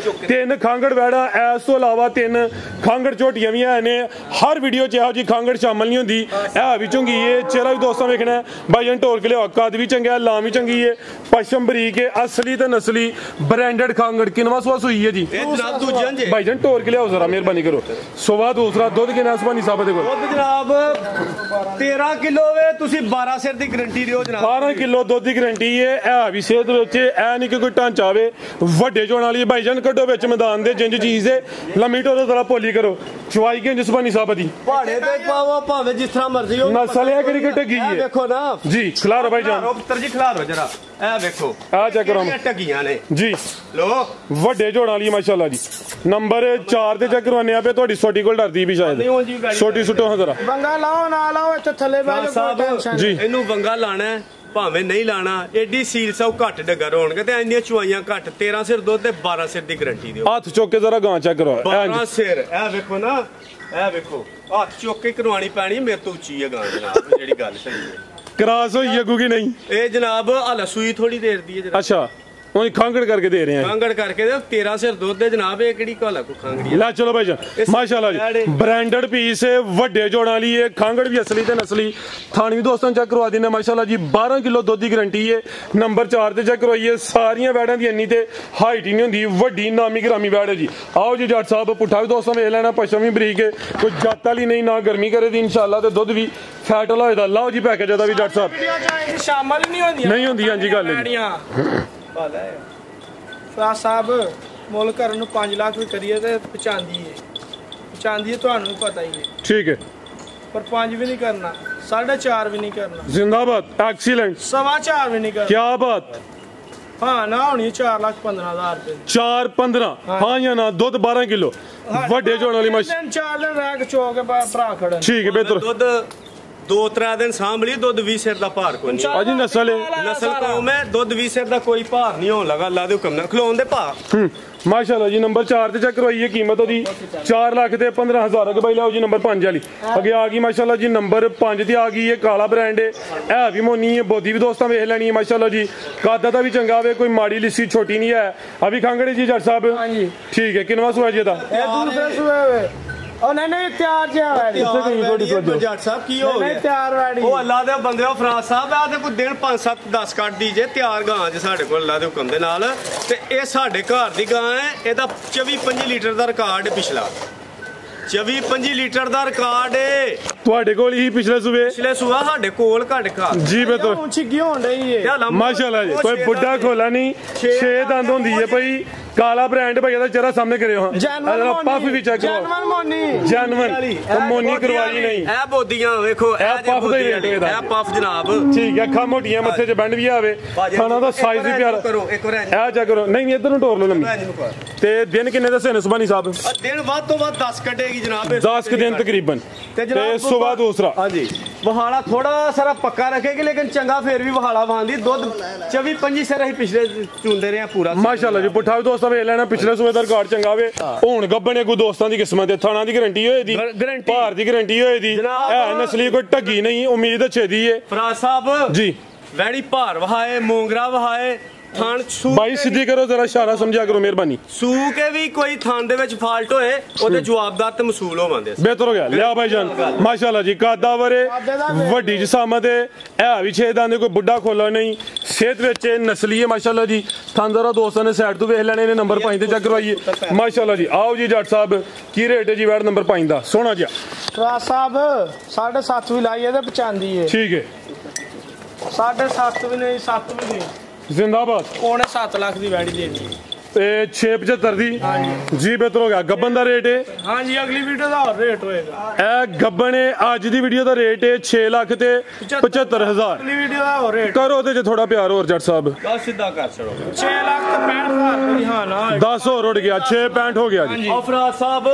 3 ਖਾਂਗੜ ਵੈੜਾ ਇਸ ਤੋਂ ਇਲਾਵਾ 3 ਖਾਂਗੜ ਝੋਟੀਆਂ ਵੀ ਨੇ ਹਰ ਵੀਡੀਓ 'ਚ ਇਹੋ ਜੀ ਖਾਂਗੜ ਸ਼ਾਮਲ ਨਹੀਂ ਹੁੰਦੀ ਇਹ ਵੀ ਚੰਗੀ ਏ ਚਿਹਰਾ ਵੀ ਦੋਸਤਾਂ ਵੇਖਣਾ ਭਾਈ ਢੋਲ ਕੇ ਲਿਆ ਕੱਦ ਵੀ ਚੰਗਾ ਲਾਂ ਵੀ ਚੰਗੀ ਏ ਪਸ਼ਮ ਬਰੀਕ ਏ ਅਸਲੀ ਤੇ ਨਸਲੀ ਬ੍ਰਾਂਡਡ ਖਾਂਗੜ ਕਿੰਨਵਾ ਸਵਾ ਸੂਈ ਹੈ ਜੀ ਇਹ ਜਨਾਬ ਦੂਜਾ ਜੀ ਭਾਈ ਜਾਨ ਢੋਲ ਕੇ ਲਿਆਓ ਜ਼ਰਾ ਮਿਹਰਬਾਨੀ ਕਰੋ ਸਵਾ ਦੂਸਰਾ ਦੁੱਧ ਕਿੰਨਾ ਸੁਭਾਨੀ ਸਾਹਿਬ ਦੇ ਕੋਲ ਦੁੱਧ ਜਨਾਬ 13 ਕਿਲੋ ਵੇ ਤੁਸੀਂ 12 ਸਿਰ ਦੀ ਗਾਰੰਟੀ ਦਿਓ ਜਨਾਬ 12 ਕਿਲੋ ਦੁੱਧ ਦੀ ਗਾਰੰਟੀ ਏ ਇਹ ਵੀ ਸਿਹਤ ਵਿੱਚ ਐ ਨਹੀਂ ਕਿ ਕੋਈ ਢਾਂਚਾ ਆਵੇ ਵੱਡੇ ਚੋਣ ਵਾਲੀ ਭਾਈ ਜਾਨ ਕੱਢੋ ਵਿੱਚ ਮੈਦਾਨ ਦੇ ਜਿੰਜ ਚੀਜ਼ ਦੇ ਲੰਮੀ ਟੋਰ ਜ਼ਰਾ ਭੋਲੀ ਕਰੋ ਚਵਾਈ ਕੇ ਜਸਬਾਨੀ ਸਾਹਿਬ ਦੀ ਪਹਾੜੇ ਤੇ ਪਾਵੋ ਭਾਵੇਂ ਜਿਸ ਤਰ੍ਹਾਂ ਮਰਜ਼ੀ ਹੋ ਨਸਲ ਇਹ ਕਿਹੜੀ ਟੱਗੀ ਹੈ ਵੇਖੋ ਨਾ ਜੀ ਖਿਲਾਰੋ ਭਾਈ ਜਾਨ ਪੁੱਤਰ ਜੀ ਖਿਲਾਰੋ ਜਰਾ ਇਹ ਵੇਖੋ ਆ ਚੈੱਕ ਕਰੋ ਟੱਗੀਆਂ ਨੇ ਜੀ ਲੋ ਵੱਡੇ ਜੋੜਾਂ ਵਾਲੀ ਮਾਸ਼ਾਅੱਲਾ ਜੀ ਨੰਬਰ 4 ਤੇ ਚੈੱਕ ਕਰਵਾਨੇ ਆ ਪਏ ਤੁਹਾਡੀ ਛੋਟੀ ਕੋਲ ਡਰਦੀ ਵੀ ਸ਼ਾਇਦ ਛੋਟੀ ਸੁੱਟੋ ਹਾਂ ਜ਼ਰਾ ਬੰਗਾ ਲਾਓ ਨਾ ਲਾਓ ਇੱਥੇ ਥੱਲੇ ਬਹਿ ਜਾਓ ਜੀ ਇਹਨੂੰ ਵੰਗਾ ਲਾਣਾ ਭਾਵੇਂ ਨਹੀਂ ਲਾਣਾ ਏਡੀ ਸੀਲ ਸੌ ਘੱਟ ਡੱਗਰ ਹੋਣਗੇ ਤੇ ਇੰਨੀਆਂ ਚੁਆਈਆਂ ਘੱਟ 13 ਸਿਰ ਦੁੱਧ ਤੇ 12 ਸਿਰ ਦੀ ਗਾਰੰਟੀ ਦਿਓ ਹੱਥ ਚੁੱਕ ਕੇ ਜ਼ਰਾ ਗਾਂ ਚੈੱਕ ਕਰੋ 12 ਸਿਰ ਇਹ ਵੇਖੋ ਨਾ ਇਹ ਵੇਖੋ ਹੱਥ ਚੁੱਕ ਕੇ ਕਰਵਾਣੀ ਪੈਣੀ ਮੇਰੇ ਤੋਂ ਉੱਚੀ ਹੈ ਗਾਂ ਜਨਾਬ ਜਿਹੜੀ ਗੱਲ ਸਹੀ ਹੈ ਕ੍ਰਾਸ ਹੋਈ ਅੱਗੂ ਕੀ ਨਹੀਂ ਇਹ ਜਨਾਬ ਹਲਾ ਸੂਈ ਥੋੜੀ ਦੇਰ ਦੀ ਹੈ ਜਨਾਬ ਅੱਛਾ ਉਹ ਖਾਂਗੜ ਕਰਕੇ ਦੇ ਰਹੇ ਆ ਖਾਂਗੜ ਕਰਕੇ 13 ਸਿਰ ਦੁੱਧ ਦੇ ਜਨਾਬ ਇਹ ਕਿਹੜੀ ਕਾਲਾ ਕੋ ਖਾਂਗੜੀ ਲੈ ਚਲੋ ਭਾਈ ਜਾਨ ਮਾਸ਼ਾਅੱਲਾ ਜੀ ਬ੍ਰਾਂਡਡ ਪੀਸ ਵੱਡੇ ਜੋੜਾਂ ਵਾਲੀ ਇਹ ਖਾਂਗੜ ਵੀ ਅਸਲੀ ਤੇ ਨਸਲੀ ਥਾਣੀ ਦੋਸਤਾਂ ਚੈੱਕ ਕਰਵਾ ਦਿੰਦੇ ਮਾਸ਼ਾਅੱਲਾ ਜੀ 12 ਕਿਲੋ ਦੁੱਧ ਦੀ ਗਾਰੰਟੀ ਹੈ ਨੰਬਰ 4 ਤੇ ਚੈੱਕ ਕਰਵਾਈਏ ਸਾਰੀਆਂ ਵੈੜਾਂ ਦੀ ਇੰਨੀ ਤੇ ਹਾਈਟ ਹੀ ਨਹੀਂ ਹੁੰਦੀ ਵੱਡੀ ਨਾਮੀ ਗ੍ਰਾਮੀ ਵੈੜ ਹੈ ਜੀ ਆਓ ਜੀ ਜੱਟ ਸਾਹਿਬ ਪੁੱਠਾ ਵੀ ਦੋਸਤਾਂ ਵੇਖ ਲੈਣਾ ਪਸ਼ਮ ਵੀ ਬਰੀਕ ਹੈ ਕੋਈ ਜੱਤ ਵਾਲੀ ਨਹੀਂ ਨਾ ਗਰਮੀ ਕਰੇ ਦੀ ਇਨਸ਼ਾਅੱਲਾ ਤੇ ਦੁੱਧ ਵੀ ਫੈਟ ਵਾਲਾ ਹੋਏਦਾ ਲਾਓ ਜੀ ਪੈਕੇਜ ਦਾ ਵੀ ਜੱਟ ਸਾਹਿਬ ਸ਼ਾਮਲ ਹੀ ਨਹੀਂ ਹੁੰਦੀਆਂ ਨਹੀਂ ਹੁੰਦੀ ਹਾਂਜੀ ਗੱਲ ਹੈ ਫਰਾਜ ਸਾਹਿਬ ਮੁੱਲ ਕਰਨ ਨੂੰ 5 ਲੱਖ ਵੀ ਕਰੀਏ ਤੇ ਪਛਾਂਦੀ ਹੈ ਤੁਹਾਨੂੰ ਵੀ ਪਤਾ ਹੀ ਹੈ ਠੀਕ ਹੈ ਪਰ 5 ਵੀ ਨਹੀਂ ਕਰਨਾ 4.5 ਵੀ ਨਹੀਂ ਕਰਨਾ जिंदाबाद एक्सीलेंट 4.5 ਵੀ ਨਹੀਂ ਕਰਨਾ क्या बात ਹਾਂ ਨਾ ਹੋਣੀ 4,15,000 ਰੁਪਏ 4-15 ਹਾਂ ਜਾਂ ਨਾ ਦੁੱਧ 12 ਕਿਲੋ ਵੱਡੇ ਜੋਣ ਵਾਲੀ ਮੱਛ 4 ਦਿਨ ਰਹਿ ਕੇ ਚੋ ਕੇ ਭਰਾ ਖੜਨ ਠੀਕ ਹੈ ਬਿਹਤਰ ਦੁੱਧ 2-3 दिन सांभ ली दुध 20 सिर का भार कोई नहीं अजी नस्ल है नस्ल कौम है दुध 20 सिर का कोई भार नहीं होने लगा अल्लाह दे हुक्म नाल खलोन दे भार माशाल्लाह जी नंबर 4 ते चेक करवाइए कीमत ओदी 4,15,000 के भाई लाओ जी नंबर 5 वाली अगे आ गई माशाल्लाह जी नंबर 5 ते आ गई है काला ब्रांड है भी मोनी है बोधी भी दोस्तों वेख लैनी है माशाल्लाह जी कादा दा भी चंगा वे कोई माड़ी लिस्सी छोटी नहीं है अभी खांगड़े जी जट साहब ठीक है किनवा सुआ जी दा दूसरे सुए ओ नहीं तैयार जे वैडी जट साहब की हो गया तैयार वैडी ओ अल्लाह दे बंदे फराज साहब आ ते कोई दिन 5-7-10 कट दीजे तैयार गां जे साडे कोल अल्लाह दे हुक्म दे नाल ते ए साडे घर दी गां है एदा 24-25 लीटर दा रिकॉर्ड है पिछला 24-25 लीटर ਦਾ ਰਿਕਾਰਡ ਏ ਤੁਹਾਡੇ ਕੋਲ ਹੀ ਪਿਛਲੇ ਸੂਆ ਸਾਡੇ ਕੋਲ ਘੱਟ ਖਾ ਜੀ ਬਿਲਕੁਲ ਹੁਣ ਛਿੱਗੀ ਹੋਣ ਰਹੀ ਏ ਮਾਸ਼ਾਅੱਲਾ ਜੀ ਕੋਈ ਬੁੱਢਾ ਖੋਲਾ ਨਹੀਂ 6 ਦੰਦ ਹੁੰਦੀ ਹੈ ਭਾਈ ਕਾਲਾ ਬ੍ਰਾਂਡ ਭਾਈ ਦਾ ਚਿਹਰਾ ਸਾਹਮਣੇ ਕਰਿਓ ਹਾਂ ਪਫ ਵੀ ਚੈੱਕ ਕਰੋ ਜਨਮਨ ਮੋਨੀ ਕਰਵਾਈ ਨਹੀਂ ਇਹ ਬੋਦੀਆਂ ਵੇਖੋ ਇਹ ਪਫ ਦਾ ਰੇਟ ਇਹਦਾ ਇਹ ਪਫ ਜਨਾਬ ਠੀਕ ਹੈ ਅੱਖਾਂ ਮੋਟੀਆਂ ਮੱਥੇ 'ਚ ਬੈਂਡ ਵੀ ਆਵੇ ਖਾਣਾ ਦਾ ਸਾਈਜ਼ ਵੀ ਪਿਆਰਾ ਕਰੋ ਇੱਕ ਵਾਰ ਇਹ ਚੈੱਕ ਕਰੋ ਨਹੀਂ ਇੱਧਰ ਨੂੰ ਟੋਰ ਲਓ ਲੰਮੀ ਤੇ ਦਿਨ ਕਿੰਨੇ ਦੱਸੇ ਨੇ ਸੁਬਾਨੀ ਸਾਹਿਬ ਦਿਨ ਵੱਧ ਤੋਂ ਵੱਧ 10 ਕੱਢੇਗੀ ਜਨਾਬ 10 दिन तकरीबन ते सुबह दूसरा हाँ जी वहाड़ा थोड़ा सारा पक्का रखेगी लेकिन चंगा फिर भी वहाड़ा बांधी दूध 24-25 से रही पिछले चुनते रहे पूरा माशाल्लाह जी पुठा भी दोस्तां वेख लेना पिछले सूबे दा रिकॉर्ड चंगा वे हुण गब्बने कोई दोस्तां दी किस्मत है थाना दी गारंटी होई दी भार दी गारंटी होई दी है नस्ली कोई टगी नहीं उम्मीद अच्छे दी है फराज साहब जी वैड़ी भार वहाए मोंगरा वहाए थान भाई सीधी करो जरा इशारा समझा करो मेहरबानी सू के भी कोई थान दे विच फाल्ट होए ओदे जवाबदार ते मसूल होवंदे बेहतर हो गया लिया भाईजान माशाल्लाह जी कादा वरे वड्डी जिसामत है ए भी 6 दांदे कोई बुड्ढा खोला नहीं सेहत विच नस्ली है माशाल्लाह जी थान जरा दोस्तां ने साइड तो वेख लेने ने नंबर 5 ते चेक करवाइए माशाल्लाह जी आओ जी जट साहब की रेट है जी वैड नंबर 5 दा सोना जी राज साहब 7.5 भी लाइए ते 95 है ठीक है 7.5 भी नहीं 7 भी नहीं जिंदाबाद पौने 7 लाख दी वैडी देनी ते 675 दी जी बेहतर हो गया गब्बन दा रेट है हां जी अगली वीडियो दा और रेट होएगा ए गब्बन है आज दी वीडियो दा रेट है 6 लाख ते 75,000 अगली वीडियो दा और रेट करो ते थोड़ा प्यार और जट साहब बस सीधा कर छोड़ो 6 लाख ते 65,000 हां ना 10 और उड़ गया 6.65 हो गया जी फराज साहब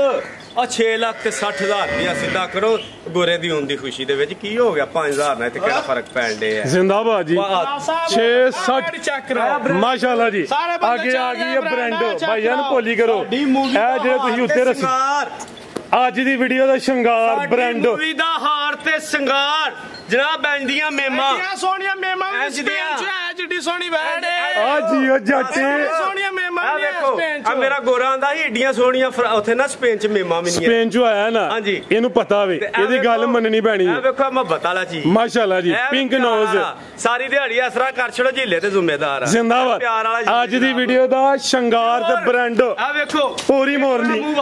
आ 6 लाख ते 60,000 दी सीधा करो गोरे दी होंदी खुशी दे विच की हो गया 5,000 ना ते केड़ा फर्क पैण दे है जिंदाबाद जी 660 चेक करो माशाल्लाह जी आगे आ गई है ब्रांडो भाई जान भोली करो ए जे तुसी उत्ते रसी आज दी वीडियो दा शंगार ब्रांडो मूवी दा हार ते शंगार जनाब बैंदियां मेमा सोनिया मेमा जिड्डी सोनी वैड आ जी ओ जट्टे सोनिया मेमा आ मेरा गोरा आंदा ही ਏਡੀਆਂ ਸੋਹਣੀਆਂ ਉੱਥੇ ਨਾ ਸਪੇਨ ਚ ਮੇਮਾ ਵੀ ਨਹੀਂ ਹੈ ਸਪੇਨ ਚ ਆਇਆ ਨਾ ਇਹਨੂੰ ਪਤਾ ਵੇ ਇਹਦੀ ਗੱਲ ਮੰਨਣੀ ਪੈਣੀ ਹੈ ਆ ਵੇਖੋ ਮੁਹੱਬਤ ਵਾਲਾ ਚੀਜ਼ ਮਾਸ਼ਾਅੱਲਾ ਜੀ ਪਿੰਕ ਨੋਜ਼ ਸਾਰੀ ਦਿਹਾੜੀ ਅਸਰਾ ਕਰ ਛੜੋ ਝੀਲੇ ਤੇ ਜ਼ਿੰਮੇਦਾਰ ਆ ਜ਼ਿੰਦਾਬਾਦ ਪਿਆਰ ਵਾਲਾ ਅੱਜ ਦੀ ਵੀਡੀਓ ਦਾ ਸ਼ੰਗਾਰ ਤੇ ਬ੍ਰਾਂਡੋ ਆ ਵੇਖੋ ਪੂਰੀ ਮੋਰਨੀ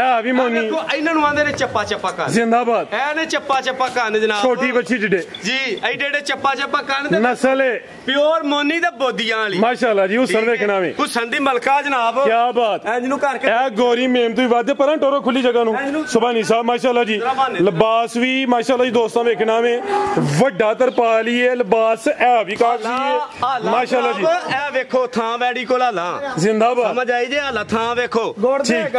ਆ ਵੀ ਮੋਨੀ ਵੇਖੋ ਇਹਨਾਂ ਨੂੰ ਆਂਦੇ ਨੇ ਚੱਪਾ ਚੱਪਾ ਕੰਨ ਜ਼ਿੰਦਾਬਾਦ ਐ ਨੇ ਚੱਪਾ ਚੱਪਾ ਕੰਨ ਜਨਾਬ ਛੋਟੀ ਬੱਚੀ ਜਿਹੜੇ ਜੀ ਐਡੇ ਐਡੇ ਚੱਪਾ ਚੱਪਾ ਕੰਨ ਦੇ ਨਸਲ ਹੈ ਪਿਓਰ ਮੋਨੀ ਤੇ ਬੋਦੀਆਂ ਵਾਲੀ ਮਾਸ਼ਾਅੱਲਾ ਜੀ ਹੁਸਨ ਵੇਖਣਾ ਵੇ ਹੁਸਨ ਦੀ ਮਲਕਾ ਜਨਾਬ ਕੀ ਬਾਤ ਐ ਜਿਹਨੂੰ ਕਰਕੇ ਇਹ ਗੋਰੀ ਮੇਮ ਤੋਂ ਵੱਧ ਪਰਾਂ ਟੋਰੋ ਖੁੱਲੀ ਜਗ੍ਹਾ ਨੂੰ ਸੁਭਾਨੀ ਸਾਹਿਬ ਮਾਸ਼ਾਅੱਲਾ ਜੀ ਲਿਬਾਸ ਵੀ ਮਾਸ਼ਾਅੱਲਾ ਜੀ ਦੋਸਤਾਂ ਵੇਖਣਾ ਵੇ ਵੱਡਾ ਤਰਪਾਲ ਹੀ ਹੈ ਲਿਬਾਸ ਇਹ ਵੀ ਕਾਫੀ ਹੈ ਮਾਸ਼ਾਅੱਲਾ ਜੀ ਇਹ ਵੇਖੋ ਥਾਂ ਵੈੜੀ ਕੋਲ ਹਾਲਾ ਜ਼ਿੰਦਾਬਾਦ ਸਮਝ ਆਈ ਜੇ ਹਾਲਾ ਥਾਂ ਵੇਖੋ ਗੁੜ ਦੇ ਤੇ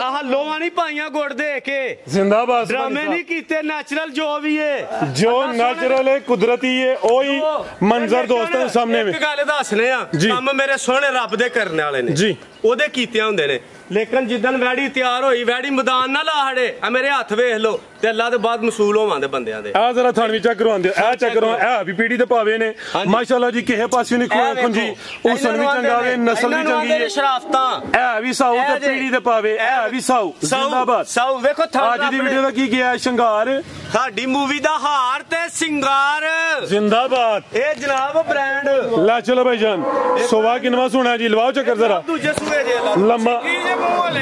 ਆਹ ਲੋਹਾਂ ਨਹੀਂ ਪਾਈਆਂ ਗੁੜ ਦੇ ਕੇ ਜ਼ਿੰਦਾਬਾਦ ਡਰਾਮੇ ਨਹੀਂ ਕੀਤੇ ਨੈਚੁਰਲ ਜੋ ਵੀ ਹੈ ਜੋ ਨੈਚੁਰਲ ਹੈ ਕੁਦਰਤੀ ਹੈ ਉਹੀ ਮੰਜ਼ਰ ਦੋਸਤਾਂ ਸਾਹਮਣੇ ਵੇ ਇੱਕ ਗੱਲ ਦੱਸਨੇ ਆ ਕੰਮ ਮੇਰੇ ਸੋਹਣੇ ਰੱਬ ਦੇ ਕਰਨ ਵਾਲੇ ਨੇ ਜੀ ਉਹਦੇ ਕੀਤਿਆਂ ਹੁੰਦੇ ਨੇ लेकिन जिदन वैड़ी तैयार होई वैड़ी मैदान ना ला हड़े आ मेरे हाथ वेख लो ते अल्लाह दे बाद मसूल होवांदे बंदियां दे आ जरा थानवी चेक करवांदे आ चेक करवा ए भी पीढ़ी दे पावे ने माशाल्लाह जी किहे पासे नहीं खुंजी हुसन भी चंगा वे नस्ल भी चंगी है शराफतां ए भी साऊ ते पीढ़ी दे पावे ए भी साऊ जिंदाबाद साऊ वेखो आज दी वीडियो दा की गया शंगार साडी मूवी दा हार ते सिंगार जिंदाबाद ए जनाब ब्रांड ला चलो भाईजान सोवा किनवा सुना जी लवाओ चक्कर जरा दूजे सूबे जे लंबा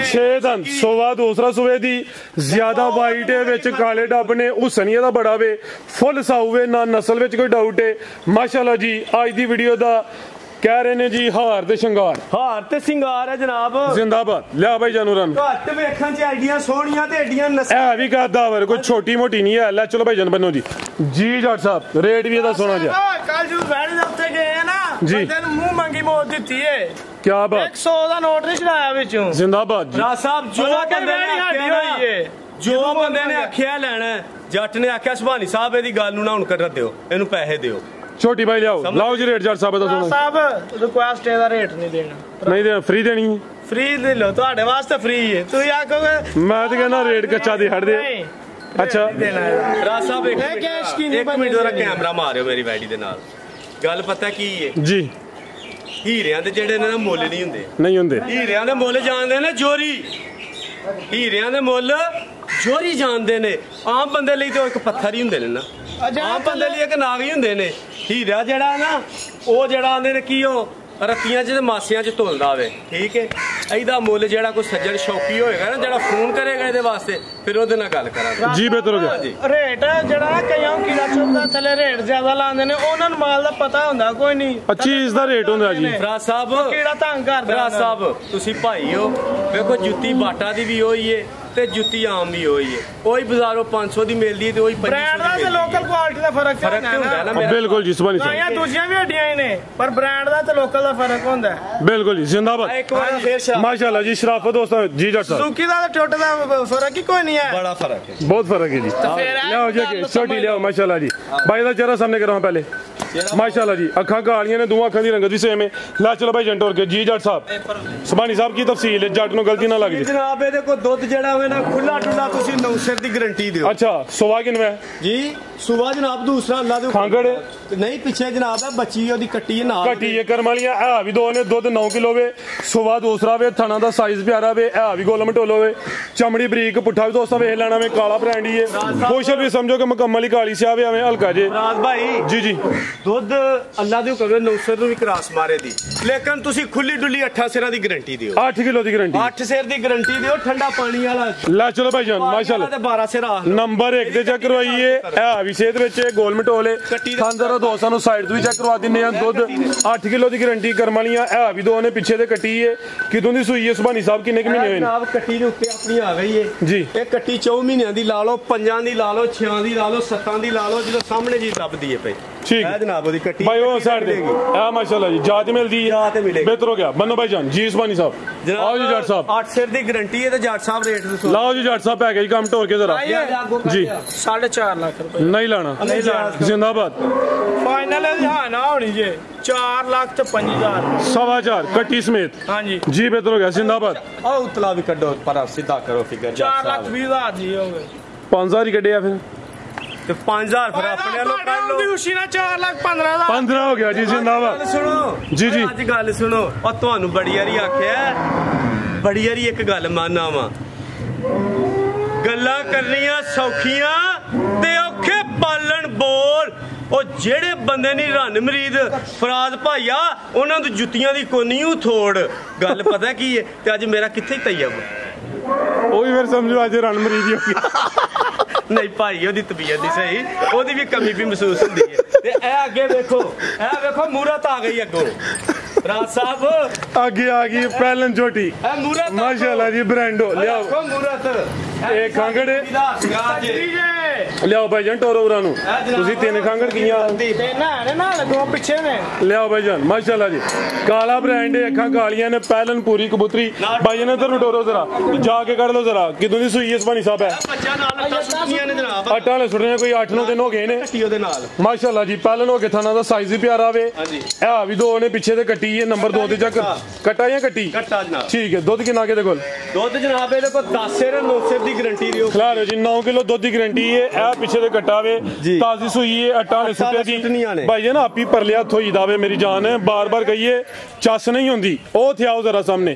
6 दंद सोवा दूसरा सूबे दी ज्यादा वाइट है विच काले डब ने हुसनिया दा बड़ा वे फुल साऊ वे ना नस्ल विच कोई डाउट है माशाल्लाह जी आज दी वीडियो दा कह रहे ने जी हार ते सिंगार है जनाब जिंदाबाद लिया भाई जानू रन घट वेखण च एडियां सोहणियां ते एडियां नस्ल ए भी कहदा वर कोई छोटी मोटी नहीं है ले चलो भाई जान बनो जी जट साहब रेट भी ਇਹਦਾ सोना जा कल जो वैडी दे उत्ते गए ना बंदे ਨੂੰ ਮੂੰਹ ਮੰਗੀ ਮੋੜ ਦਿੱਤੀ ਏ क्या बात 100 ਦਾ ਨੋਟ ਨਹੀਂ ਛਡਾਇਆ ਵਿੱਚੋਂ जिंदाबाद जी राज साहब जो ਵੈਡੀ ਸਾਡੀ ਹੋਈ ਏ ਜੋ ਬੰਦੇ ਨੇ ਆਖਿਆ ਲੈਣਾ ਜੱਟ ਨੇ ਆਖਿਆ ਸੁਭਾਨੀ ਸਾਹਿਬ ਇਹਦੀ ਗੱਲ ਨੂੰ ਨਾ ਹੁਣ ਕਰ ਦਿਓ ਇਹਨੂੰ ਪੈਸੇ ਦਿਓ ਛੋਟੀ ਭਾਈ ਲਾਓ ਜੀ ਰੇਟ ਜੱਟ ਸਾਹਿਬ ਦਾ ਸੁਣੋ ਸਾਹਿਬ ਰਿਕੁਐਸਟ ਇਹਦਾ ਰੇਟ ਨਹੀਂ ਦੇਣਾ ਨਹੀਂ ਦੇ ਫ੍ਰੀ ਦੇਣੀ ਹੈ ਫ੍ਰੀ ਦੇ ਲਓ ਤੁਹਾਡੇ ਵਾਸਤੇ ਫ੍ਰੀ ਹੈ ਤੁਸੀਂ ਆਖੋਗੇ ਮੈਂ ਤਾਂ ਕਹਿੰਦਾ ਰੇਟ ਕੱਚਾ ਦੇ ਛੱਡ ਦੇ ਅੱਛਾ ਰਾਜ ਸਾਹਿਬ ਇੱਕ ਮਿੰਟ ਜਰਾ ਕੈਮਰਾ ਮਾਰਿਓ ਮੇਰੀ ਵੈਡੀ ਦੇ ਨਾਲ ਗੱਲ ਪਤਾ ਕੀ ਹੈ ਜੀ ਹੀਰਿਆਂ ਦੇ ਜਿਹੜੇ ਨੇ ਮੁੱਲ ਨਹੀਂ ਹੁੰਦੇ ਹੀਰਿਆਂ ਦੇ ਮੁੱਲ ਜਾਣਦੇ ਨੇ ਚੋਰੀ ਹੀਰਿਆਂ ਦੇ ਮੁੱਲ ਚੋਰੀ ਜਾਣਦੇ ਨੇ ਆਮ ਬੰਦੇ ਲਈ ਤਾਂ ਇੱਕ ਪੱਥਰ ਹੀ ਹੁੰਦੇ ਨੇ ਨਾ ਆਮ ਬੰਦੇ ਲਈ ਇੱਕ ਨਾਗ ਹੀ ਹੁੰਦੇ ਨੇ ਹੀਰਾ ਜਿਹੜਾ ਨਾ ਉਹ ਜਿਹੜਾ ਆਂਦੇ ਨੇ ਕੀ ਉਹ ਰੱਤੀਆਂ 'ਚ ਤੇ ਮਾਸਿਆਂ 'ਚ ਧੁਲਦਾ ਵੇ ਠੀਕ ਹੈ ਇਹਦਾ ਮੁੱਲ ਜਿਹੜਾ ਕੋਈ ਸੱਜਣ ਸ਼ੌਕੀ ਹੋਏਗਾ ਨਾ ਜਿਹੜਾ ਫੋਨ ਕਰੇਗਾ ਇਹਦੇ ਵਾਸਤੇ ਫਿਰ ਉਹਦੇ ਨਾਲ ਗੱਲ ਕਰਾਂਗੇ ਜੀ ਬਿਹਤਰ ਹੋ ਗਿਆ ਰੇਟ ਜਿਹੜਾ ਕਈਆਂ ਕਿਲਾ ਚੁੱਕਦਾ ਥੱਲੇ ਰੇਟ ਜ਼ਿਆਦਾ ਲਾਉਂਦੇ ਨੇ ਉਹਨਾਂ ਨੂੰ ਮਾਲ ਦਾ ਪਤਾ ਹੁੰਦਾ ਕੋਈ ਨਹੀਂ ਚੀਜ਼ ਦਾ ਰੇਟ ਹੁੰਦਾ ਜੀ ਫਰਾਜ਼ ਸਾਹਿਬ ਕਿਹੜਾ ਤੰਗ ਕਰਦਾ ਫਰਾਜ਼ ਸਾਹਿਬ ਤੁਸੀਂ ਭਾਈ ਹੋ ਵੇਖੋ ਜੁੱਤੀ ਬਾਟਾ ਦੀ ਵੀ ਹੋਈ ਏ ਤੇ ਜੁੱਤੀ ਆਮ ਵੀ ਹੋਈ ਏ ਉਹੀ ਬਾਜ਼ਾਰੋਂ 500 ਦੀ ਮਿਲਦੀ ਏ ਤੇ ਉਹੀ 2500 ਬ੍ਰਾਂਡ ਦਾ ਤੇ ਲੋਕਲ ਕੁਆਲਿਟੀ ਦਾ ਫਰਕ ਹੁੰਦਾ ਨਾ ਬਿਲਕੁਲ ਜੀ ਸੁਭਾਨੀ ਸਾਹਿਬ ਸਾਹਿਬ ਦੂਜੀਆਂ ਵੀ ਹੱਡੀਆਂ ਹੀ ਨੇ ਪਰ ਬ੍ਰਾਂਡ ਦਾ ਤੇ ਲੋਕਲ ਦਾ ਫਰਕ ਹੁੰਦਾ ਬਿਲਕੁਲ ਜੀ ਜ਼ਿੰਦਾਬਾਦ ਇੱਕ ਵਾਰ ਫੇਰ ਮਾਸ਼ਾਅੱਲਾ ਜੀ ਸ਼ਰਾਫਤ ਦੋਸਤਾਂ ਜੀ ਜੱਟ ਸਾਹਿਬ ਸੁਕੀ ਦਾ ਤੇ ਟੁੱਟ ਦਾ ਫਰਕ ਹੀ ਕੋਈ ਨਹੀਂ ਹੈ ਬੜਾ ਫਰਕ ਹੈ ਬਹੁਤ ਫਰਕ ਹੈ ਜੀ ਲਿਆਓ ਜੀ ਛੋਟੀ ਲਿਆਓ ਮਾਸ਼ਾਅੱਲਾ ਜੀ ਭਾਈ ਦਾ ਚਿਹਰਾ ਸਾਹਮਣੇ ਕਰਾਓ ਪਹਿਲੇ माशाल्लाह जी अखा कालियां ने दोवां अखां दी रंगत भी सेम है ला चलो भाई जंटोर के जी जट साहब सुभानी साहब की तफसील है जट नु गलती ना लग जाए जनाब ਇਹਦੇ ਕੋ ਦੁੱਧ ਜਿਹੜਾ ਹੋਵੇ ਨਾ ਖੁੱਲਾ ਡੁੱਲਾ ਤੁਸੀਂ ਨੌਸਰ ਦੀ ਗਾਰੰਟੀ ਦਿਓ अच्छा सुबह किन में जी सुबह जनाब दूसरा अल्लाह दे खांगड़ नहीं पीछे जनाब है बच्ची ਉਹਦੀ ਕੱਟੀ ਹੈ ਨਾਲ ਕੱਟੀ ਹੈ ਕਰਮ ਵਾਲੀਆਂ ਆ ਵੀ ਦੋ ਨੇ ਦੁੱਧ 9 ਕਿਲੋ ਵੇ ਸੁਬਹ ਦੂਸਰਾ ਵੇ ਥਣਾ ਦਾ ਸਾਈਜ਼ ਪਿਆਰਾ ਵੇ ਆ ਵੀ ਗੋਲ ਮਟੋਲੋ ਵੇ ਚਮੜੀ ਬਰੀਕ ਪੁੱਠਾ ਵੀ ਦੋਸਤਾਂ ਵੇਖ ਲੈਣਾ ਵੇ ਕਾਲਾ ਬ੍ਰਾਂਡ ਹੀ ਹੈ ਕੋਸ਼ਲ ਵੀ ਸਮਝੋ ਕਿ ਮੁਕੰਮਲ ਹੀ ਕਾਲੀ ਸਿਆ ਵੇ ਐਵੇਂ ਹਲਕਾ ਜੇ ਰਾਜ ਭਾਈ ਜੀ ਜੀ ਦੁੱਧ ਅੱਲਾ ਦੇ ਹੁਕਮ ਨੌਸਰ ਨੂੰ ਵੀ ਕਰਾਸ ਮਾਰੇ ਦੀ ਲੇਕਿਨ ਤੁਸੀਂ ਖੁੱਲੀ ਡੁੱਲੀ 8 ਸਿਰਾਂ ਦੀ ਗਾਰੰਟੀ ਦਿਓ 8 ਕਿਲੋ ਦੀ ਗਾਰੰਟੀ 8 ਸਿਰ ਦੀ ਗਾਰੰਟੀ ਦਿਓ ਠੰਡਾ ਪਾਣੀ ਵਾਲਾ ਲੈ ਚਲੋ ਭਾਈ ਜਾਨ ਮਾਸ਼ਾਅੱਲਾ ਤੇ 12 ਸਿਰਾ ਨੰਬਰ 1 ਤੇ ਚੈੱਕ ਕਰਵਾਈਏ ਆ ਵੀ ਸੇਧ ਵਿੱਚ ਗੋਲ ਮਟੋਲੇ ਖਾਂਦਰ ਦੋਸਤਾਂ ਨੂੰ ਸਾਈਡ ਤੋਂ ਵੀ ਚੈੱਕ ਕਰਵਾ ਦਿੰਨੇ ਆ ਦੁੱਧ 8 ਕਿਲੋ ਦੀ ਗਾਰੰਟੀ ਕਰਮ ਵਾਲੀਆਂ ਆ ਵੀ ਦੋ ਨੇ ਪਿੱਛੇ ਤੇ ਕੱਟੀ ਏ ਕਿਦੋਂ ਦੀ ਸੂਈ ਏ ਸੁਭਾਨੀ ਸਾਹਿਬ ਕਿੰਨੇ ਕਿ ਮਹੀਨੇ ਹੋਏ ਨੇ ਜਨਾਬ ਕੱਟੀ ਦੇ ਉੱਤੇ ਆਪਣੀ ਆ ਗਈ ਏ ਜੀ ਇਹ ਕੱਟੀ 4 ਮਹੀਨਿਆਂ ਦੀ ਲਾ ਲਓ 5 ਦੀ ਲਾ ਲਓ 6 ਦੀ ਲਾ ਲਓ 7 ਦੀ ਲਾ ਲਓ ਜਦੋਂ ਸਾਹਮਣੇ ਜੀ ਦੱਬਦੀ ਏ ਪਈ ਠੀਕ ਹੈ ਜਨਾਬ ਉਹਦੀ ਕੱਟੀ ਭਾਈ ਉਹ ਸਾਈਡ ਤੇ ਆ ਮਾਸ਼ਾਅੱਲਾ ਜੀ ਜਾਤ ਮਿਲਦੀ ਹੈ ਜਾਤ ਮਿਲੇਗੀ ਬਿਹਤਰ ਹੋ ਗਿਆ ਬੰਨੋ ਭਾਈ ਜਾਨ ਜੀ ਸੁਭਾਨੀ ਸਾਹਿਬ ਆਓ ਜੀ ਜੱਟ ਸਾਹਿਬ 8 ਸਿਰ ਦੀ ਗਾਰੰਟੀ ਹੈ ਤੇ ਜੱਟ ਸਾਹਿਬ ਰੇਟ ਦੱਸੋ ਲਾਓ ਜੀ ਜੱਟ ਸਾਹਿਬ ਹੈਗੇ ਜੀ ਕੰਮ ਢੋਰ ਕੇ ਜ਼ਰਾ ਜੀ 4.5 ਲੱਖ ਰੁਪਏ ਨਹੀਂ ਲਾਣਾ ਜ਼ਿੰਦਾਬਾਦ ਫਾਈਨਲ ਹਾਂ ਨਾ ਹੋਣੀ ਜੇ 4 ਲੱਖ ਤੇ 5000 4.25 ਕੱਟੀ ਸਮੇਤ ਹਾਂਜੀ ਜੀ ਬਿਹਤਰ ਹੋ ਗਿਆ ਜ਼ਿੰਦਾਬਾਦ ਆ ਉਤਲਾ ਵੀ ਕੱਢੋ ਪਰ ਸਿੱਧਾ ਕਰੋ ਫਿਗਰ 4 ਲੱਖ 20,000 ਜੀ ਹੋ ਗਏ 5000 ਹੀ ਕੱਢਿਆ ਫਿਰ ਤੇ 5000 ਫਿਰ ਆਪਣੇ ਲੋਕ ਕਰ ਲਓ ਦੀ ਖੁਸ਼ੀ ਨਾਲ 4 ਲੱਖ 15,000 15 ਹੋ ਗਿਆ ਜੀ ਜ਼ਿੰਦਾਬਾਦ ਸੁਣੋ ਜੀ ਜੀ ਅੱਜ ਗੱਲ ਸੁਣੋ ਉਹ ਤੁਹਾਨੂੰ ਬੜੀ ਵਾਰੀ ਆਖਿਆ ਬੜੀ ਵਾਰੀ ਇੱਕ ਗੱਲ ਮੰਨਣਾ ਵਾ ਗੱਲਾਂ ਕਰਨੀਆਂ ਸੌਖੀਆਂ ਤੇ ਔਖੇ ਪਾਲਣ ਬੋਲ ਉਹ ਜਿਹੜੇ ਬੰਦੇ ਨਹੀਂ ਰੰਨ ਮਰੀਦ ਫਰਾਜ਼ ਭਾਈਆ ਉਹਨਾਂ ਨੂੰ ਜੁੱਤੀਆਂ ਦੀ ਕੋਨੀ ਉਹ ਥੋੜ ਗੱਲ ਪਤਾ ਕੀ ਹੈ ਤੇ ਅੱਜ ਮੇਰਾ ਕਿੱਥੇ ਤੈਯਬ ਉਹ ਵੀ ਫਿਰ ਸਮਝੋ ਅੱਜ ਰਨ ਮਰੀਜ਼ ਹੋ ਗਈ ਨਹੀਂ ਭਾਈ ਉਹਦੀ ਤਬੀਅਤ ਦੀ ਸਹੀ ਉਹਦੀ ਵੀ ਕਮੀ ਵੀ ਮਹਿਸੂਸ ਹੁੰਦੀ ਹੈ ਤੇ ਇਹ ਅੱਗੇ ਵੇਖੋ ਇਹ ਵੇਖੋ ਮੂਰਤ ਆ ਗਈ ਅੱਗੋਂ ਰਾਜ ਸਾਹਿਬ ਅੱਗੇ ਆ ਗਈ ਪਹਿਲਨ ਝੋਟੀ ਇਹ ਮੂਰਤ ਮਾਸ਼ਾਅੱਲਾ ਜੀ ਬ੍ਰਾਂਡੋ ਲਿਆਓ ਵੇਖੋ ਮੂਰਤ ਇਹ ਖਾਂਗੜੇ ਲਿਆਓ ਭਾਈ ਜਾਨ ਟੋਰੋ ਉਰਾਂ ਨੂੰ ਤੁਸੀਂ 3 ਖਾਂਗੜ ਕੀਆਂ ਤੇ ਨਾ ਨਾਲ ਦੋ ਪਿੱਛੇ ਨੇ ਲਿਆਓ ਭਾਈ ਜਾਨ ਮਾਸ਼ਾਅੱਲਾ ਜੀ ਕਾਲਾ ਬ੍ਰਾਂਡ ਹੈ ਅੱਖਾਂ ਕਾਲੀਆਂ ਨੇ ਪਹਿਲਨ ਪੂਰੀ ਕਬੂਤਰੀ ਭਾਈ ਨੇ ਤੁਹਾਨੂੰ ਟੋਰੋ ਜ਼ਰਾ ਜਾ ਕੇ ਕੱਢ ਲਓ ਜ਼ਰਾ ਕਿਦੋਂ ਦੀ ਸੂਈ ਇਸ ਸੁਭਾਨੀ ਸਾਹਿਬ ਹੈ ਬੱਚਾ ਨਾਲ ਲੱਤਾਂ ਸੁੱਟੀਆਂ ਨੇ ਜਨਾਬ ਆਟਾ ਵਾਲੇ ਸੁੱਟਣੇ ਕੋਈ 8-9 ਦਿਨ ਹੋ ਗਏ ਨੇ ਕੱਟੀ ਉਹਦੇ ਨਾਲ ਮਾਸ਼ਾਅੱਲਾ ਜੀ ਪਹਿਲਨ ਹੋ ਕੇ ਥਾਣਾ ਦਾ ਸਾਈਜ਼ ਵੀ ਪਿਆਰਾ ਵੇ ਇਹ ਵੀ ਦੋ ਨੇ ਪਿੱਛੇ ਤੇ ਕੱਟੀ ਹੈ ਨੰਬਰ 2 ਤੇ ਚੱਕ ਕੱਟਾ ਜਾਂ ਕੱਟੀ ਕੱਟਾ ਜਨਾਬ ਠੀਕ ਹੈ ਦੁੱਧ ਕਿੰਨਾ ਕਿਹਦੇ ਕੋਲ ਦੁੱਧ ਜਨਾਬ ਇਹਦੇ ਕੋਲ 10 ਸਿਰ 9 ਸਿਰ ਦੀ ਗਾਰੰਟੀ ਦਿਓ ਖਿਲਾ ਲਿਓ ਜੀ 9 ਕਿਲੋ ਦੁੱਧ ਦੀ ਗਾਰੰਟੀ ਹੈ ਇਹ ਪਿੱਛੇ ਤੇ ਕੱਟਾ ਵੇ ਤਾਜ਼ੀ ਸੂਈ ਹੈ ਆਟਾ ਵਾਲੇ ਸੁੱਟੇ ਦੀ ਭਾਈ ਜੀ ਨਾ ਆਪੀ ਪਰਲਿਆ ਹੱਥੋਂ ਹੀ ਦਾਵੇ ਮੇਰੀ ਜਾਨ ਬਾਰ-ਬਾਰ ਕਹੀਏ ਚੱਸ ਨਹੀਂ ਹੁੰਦੀ ਉਹ ਥੇ ਆਓ ਜ਼ਰਾ ਸਾਹਮਣੇ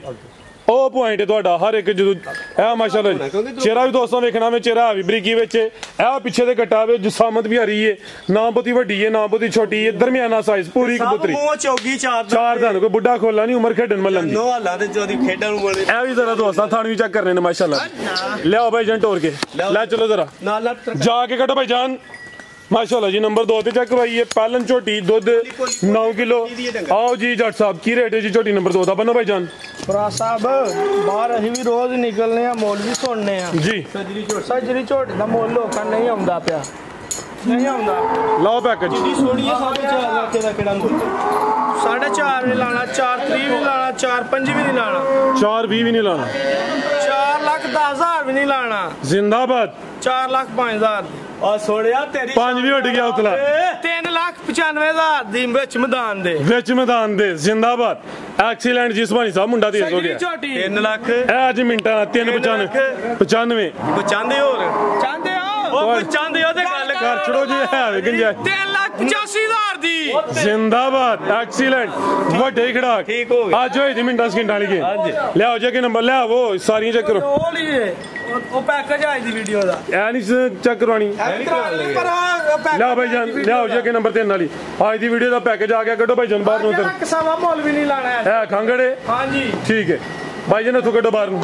ਉਹ ਪੁਆਇੰਟ ਹੈ ਤੁਹਾਡਾ ਹਰ ਇੱਕ ਜਦੋਂ ਇਹ ਮਾਸ਼ਾਅੱਲਾ ਜੀ ਚਿਹਰਾ ਵੀ ਦੋਸਤਾਂ ਵੇਖਣਾ ਵੇ ਚਿਹਰਾ ਵੀ ਬਰੀਕੀ ਵਿੱਚ ਇਹ ਪਿੱਛੇ ਤੇ ਕੱਟਾ ਵੇ ਜਸਾਮਤ ਵੀ ਹਰੀ ਹੈ ਨਾ ਬਹੁਤੀ ਵੱਡੀ ਹੈ ਨਾ ਬਹੁਤੀ ਛੋਟੀ ਹੈ ਦਰਮਿਆਨਾ ਸਾਈਜ਼ ਪੂਰੀ ਕਬੂਤਰੀ ਮੂੰਹ ਚੌਗੀ ਚਾਰ ਦਿਨ ਕੋਈ ਬੁੱਢਾ ਖੋਲਾ ਨਹੀਂ ਉਮਰ ਖੇਡਣ ਮੱਲਣ ਦੀ ਨੋ ਹਾਲਾਂ ਤੇ ਜੋਦੀ ਖੇਡਣ ਨੂੰ ਬੋਲੇ ਇਹ ਵੀ ਜ਼ਰਾ ਦੋਸਤਾਂ ਥਾਣ ਵੀ ਚੈੱਕ ਕਰਨੇ ਨੇ ਮਾਸ਼ਾਅੱਲਾ ਲਿਆਓ ਭਾਈ ਜਾਨ ਟੋਰ ਕੇ ਲੈ ਚਲੋ ਜ਼ਰਾ ਨਾਲ ਜਾ ਕੇ ਕੱਟੋ ਭਾਈ ਜਾਨ माशाल्लाह जी नंबर 2 ਤੇ ਚੈੱਕ ਕਰਵਾਈਏ ਪਾਲਨ ਝੋਟੀ ਦੁੱਧ 9 ਕਿਲੋ ਆਓ ਜੀ ਜੱਟ ਸਾਹਿਬ ਕੀ ਰੇਟ ਹੈ ਜੀ ਝੋਟੀ ਨੰਬਰ 2 ਦਾ ਬੰਨੋ ਭਾਈ ਜਾਨ ਫਰਾ ਸਾਹਿਬ ਬਾਹਰ ਅਸੀਂ ਵੀ ਰੋਜ਼ ਨਿਕਲਨੇ ਆ ਮੁੱਲ ਵੀ ਸੁਣਨੇ ਆ ਜੀ ਸੱਜਰੀ ਝੋਟੀ ਦਾ ਮੁੱਲ ਲੋਕਾਂ ਨਹੀਂ ਆਉਂਦਾ ਪਿਆ ਨਹੀਂ ਆਉਂਦਾ ਲਾਓ ਪੈਕੇਜ ਜੀ ਸੋਹਣੀ ਹੈ 4.5 ਲੱਖ ਦਾ ਕਿਹੜਾ ਮੁੱਲ 4.5 ਵੀ ਲਾਣਾ 4.30 ਵੀ ਲਾਣਾ 4.5 ਵੀ ਨਹੀਂ ਲਾਣਾ 4.20 ਵੀ ਨਹੀਂ ਲਾਣਾ 4 ਲੱਖ 10,000 भी नहीं लाना। जिंदाबाद 4,05,000 और सोनिया तेरी 5 भी उठ गया उतला 3,95,000 दी विच मैदान दे विच मैदान दे जिंदाबाद एक्सीलेंट जी सुभानी साहब मुंडा तेज हो गया 3 लाख आज मिनटा 395 95 और चाहते हो ਉਹ ਚਾਹੁੰਦੇ ਹੋ ਤੇ ਗੱਲ कर छोड़ो जी है गंजाइश 3,85,000 दी जिंदाबाद एक्सीलेंट ਵੱਡੇ ਖੜਾਕ ਠੀਕ ਹੋ ਗਿਆ ਅੱਜ ਹੋਈ ਦੀ ਮਿੰਟਾਂ ਸਕਿੰਟਾਂ ਵਾਲੀ ਹਾਂਜੀ ਲਿਆਓ ਜੇ ਕਿ ਨੰਬਰ ਲਿਆਵੋ ਸਾਰੀਆਂ ਚੈੱਕ ਕਰੋ ਉਹ ਲਈ ਉਹ ਪੈਕੇਜ ਆਈ ਦੀ ਵੀਡੀਓ ਦਾ ਐ ਨਹੀਂ ਚੈੱਕ ਕਰਵਾਣੀ ਲਿਆਓ ਭਾਈ ਜਾਨ ਲਿਆਓ ਜੇ ਕਿ ਨੰਬਰ 3 ਵਾਲੀ ਅੱਜ ਦੀ ਵੀਡੀਓ ਦਾ ਪੈਕੇਜ ਆ ਗਿਆ ਕੱਢੋ ਭਾਈ ਜਾਨ ਬਾਹਰ ਨੂੰ ਉਧਰ ਕਸਾਵਾ ਮੁੱਲ ਵੀ ਨਹੀਂ ਲਾਣਾ ਹੈ ਖੰਗੜੇ ਹਾਂਜੀ ਠੀਕ ਹੈ ਭਾਈ ਜਾਨ ਇੱਥੋਂ ਕੱਢੋ ਬਾਹਰ ਨੂੰ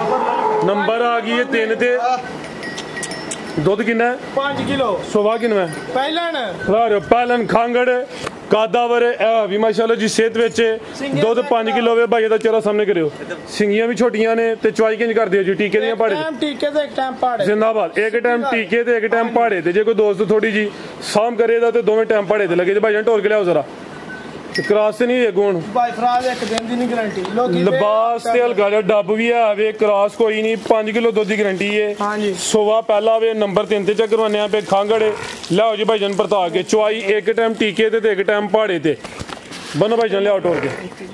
ਨੰਬਰ ਆ ਗਈ ਹੈ 3 ਤੇ ਦੁੱਧ ਕਿੰਨਾ ਹੈ 5 ਕਿਲੋ ਸੋਵਾ ਕਿੰਨਾ ਹੈ ਪਹਿਲਣ ਪਾਲਨ ਖਾਂਗੜ ਕਾਦਾਵਰ ਵੀ ਮਾਸ਼ਾਅੱਲਾ ਜੀ ਸਿਹਤ ਵਿੱਚ ਦੁੱਧ 5 ਕਿਲੋ ਵੇ ਭਾਈ ਦਾ ਚਿਹਰਾ ਸਾਹਮਣੇ ਕਰਿਓ ਸਿੰਗੀਆਂ ਵੀ ਛੋਟੀਆਂ ਨੇ ਤੇ ਚੁਆਈ ਕਿੰਜ ਕਰਦੇ ਹੋ ਜੀ ਟੀਕੇ ਦੀਆਂ ਪਹਾੜੇ ਟਾਈਮ ਟੀਕੇ ਤੇ ਇੱਕ ਟਾਈਮ ਪਹਾੜੇ ਜ਼ਿੰਦਾਬਾਦ ਇੱਕ ਟਾਈਮ ਟੀਕੇ ਤੇ ਇੱਕ ਟਾਈਮ ਪਹਾੜੇ ਤੇ ਜੇ ਕੋਈ ਦੋਸਤ ਥੋੜੀ ਜੀ ਸਾਮ ਕਰੇਦਾ ਤੇ ਦੋਵੇਂ ਟਾਈਮ ਪਹਾੜੇ ਤੇ ਲੱਗੇ ਤੇ ਭਾਈ ਜਾਨ ਢੋਲ ਕੇ ਲਿਆਓ ਜ਼ਰਾ ਕ੍ਰਾਸ ਤੇ ਨਹੀਂ ਅਗੋਣ ਬਾਈ ਫਰਾਜ਼ ਇੱਕ ਦਿਨ ਦੀ ਨਹੀਂ ਗਾਰੰਟੀ ਲੋਕੀ ਲਿਬਾਸ ਤੇ ਹਲਗਾ ਡੱਬ ਵੀ ਆ ਵੇ ਕ੍ਰਾਸ ਕੋਈ ਨਹੀਂ 5 ਕਿਲੋ ਦੁੱਧ ਦੀ ਗਾਰੰਟੀ ਏ ਹਾਂਜੀ ਸੋਵਾ ਪਹਿਲਾ ਵੇ ਨੰਬਰ 3 ਤੇ ਚੈੱਕ ਕਰਵਾਨੇ ਆ ਪੇ ਖਾਂਗੜੇ ਲਿਆਓ ਜੀ ਭਾਈ ਜਾਨ ਪਰਤਾ ਕੇ ਚੁਆਈ ਇੱਕ ਟਾਈਮ ਟੀਕੇ ਤੇ ਇੱਕ ਟਾਈਮ ਪਹਾੜੇ ਤੇ ਬਨੋ ਭਾਈ ਜਾਨ ਲਿਆਓ ਟੋਲ ਕੇ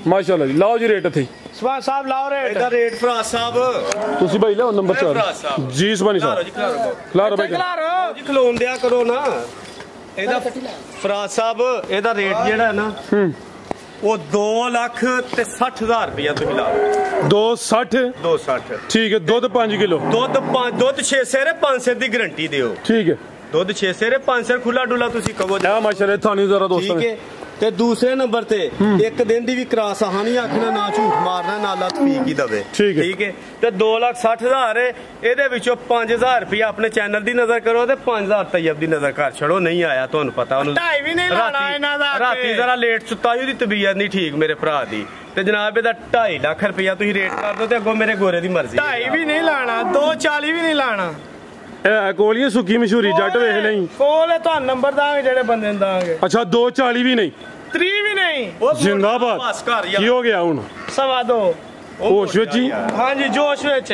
ਮਾਸ਼ਾਅੱਲਾ ਜੀ ਲਾਓ ਜੀ ਰੇਟ ਇੱਥੇ ਸਵਾਨ ਸਾਹਿਬ ਲਾਓ ਰੇਟ ਇਹਦਾ ਰੇਟ ਫਰਾਜ਼ ਸਾਹਿਬ ਤੁਸੀਂ ਭਾਈ ਲਿਆਓ ਨੰਬਰ 4 ਜੀ ਸੁਭਾਨੀ ਸਾਹਿਬ ਖਲਾਰੋ ਭਾਈ ਖਲਾਰੋ ਜੀ ਖਲੋਣ ਦਿਆ ਕਰੋ ਨਾ ਇਹਦਾ ਫਰਾਜ਼ ਸਾਹਿਬ ਇਹਦਾ ਰੇਟ ਜਿਹੜਾ ਹੈ ਨਾ ਉਹ 2,60,000 ਰੁਪਇਆ ਤੁਸੀਂ ਲਾਓ 260 260 ਠੀਕ ਹੈ ਦੁੱਧ 5 ਕਿਲੋ ਦੁੱਧ 6 ਸੇਰੇ 5 ਸੇਰ ਦੀ ਗਾਰੰਟੀ ਦਿਓ ਠੀਕ ਹੈ ਦੁੱਧ 6 ਸੇਰੇ 5 ਸੇਰ ਖੁੱਲਾ ਡੁੱਲਾ ਤੁਸੀਂ ਕਹੋ ਆ ਮਾਸ਼ਾਅੱਲਾ ਤੁਹਾਨੂੰ ਜ਼ਰਾ ਦੋਸਤਾਂ ਠੀਕ ਹੈ ਤੇ ਦੂਸਰੇ ਨੰਬਰ ਤੇ ਇੱਕ ਦਿਨ ਦੀ ਵੀ ਕਰਾਸ ਆਹ ਨਹੀਂ ਆਖਣਾ ਨਾ ਝੂਠ ਮਾਰਨਾ ਨਾ ਲੱਤ ਪੀ ਕੀ ਦਵੇ ਠੀਕ ਹੈ ਤੇ 2,60,000 ਇਹਦੇ ਵਿੱਚੋਂ 5,000 ਰੁਪਇਆ ਆਪਣੇ ਚੈਨਲ ਦੀ ਨਜ਼ਰ ਕਰੋ ਤੇ 5,000 ਤੈਯਬ ਦੀ ਨਜ਼ਰ ਕਰ ਛੜੋ ਨਹੀਂ ਆਇਆ ਤੁਹਾਨੂੰ ਪਤਾ ਉਹਨੂੰ 2.5 ਵੀ ਨਹੀਂ ਲਾਣਾ ਇਹਨਾਂ ਦਾ ਰਾਤੀ ਜ਼ਰਾ ਲੇਟ ਸੁੱਤਾ ਉਹਦੀ ਤਬੀਅਤ ਨਹੀਂ ਠੀਕ ਮੇਰੇ ਭਰਾ ਦੀ ਤੇ ਜਨਾਬ ਇਹਦਾ 2.5 ਲੱਖ ਰੁਪਇਆ ਤੁਸੀਂ ਰੇਟ ਕਰ ਦਿਓ ਤੇ ਅੱਗੋਂ ਮੇਰੇ ਗੋਰੇ ਦੀ ਮਰਜ਼ੀ 2.5 ਵੀ ਨਹੀਂ ਲਾਣਾ 240 ਵੀ ਨਹੀਂ ਲਾਣਾ ਇਹ ਕੋਲੀਆਂ ਸੁੱਕੀ ਮਸ਼ਹੂਰੀ ਜੱਟ ਵੇਖ ਲਈ ਕੋਲ ਤੁਹਾਨੂੰ ਨੰਬਰ ਦਾਂਗੇ ਜਿਹੜੇ ਬੰਦੇ ਨੂੰ ਦਾਂਗੇ ਅੱਛਾ 240 ਵੀ ਨਹੀਂ 3 ਵੀ ਨਹੀਂ ਜ਼ਿੰਦਾਬਾਦ ਬਸ ਘਰ ਕੀ ਹੋ ਗਿਆ ਹੁਣ 2.25 ਹੋਸ਼ ਵਿੱਚ ਹੀ ਹਾਂਜੀ ਜੋਸ਼ ਵਿੱਚ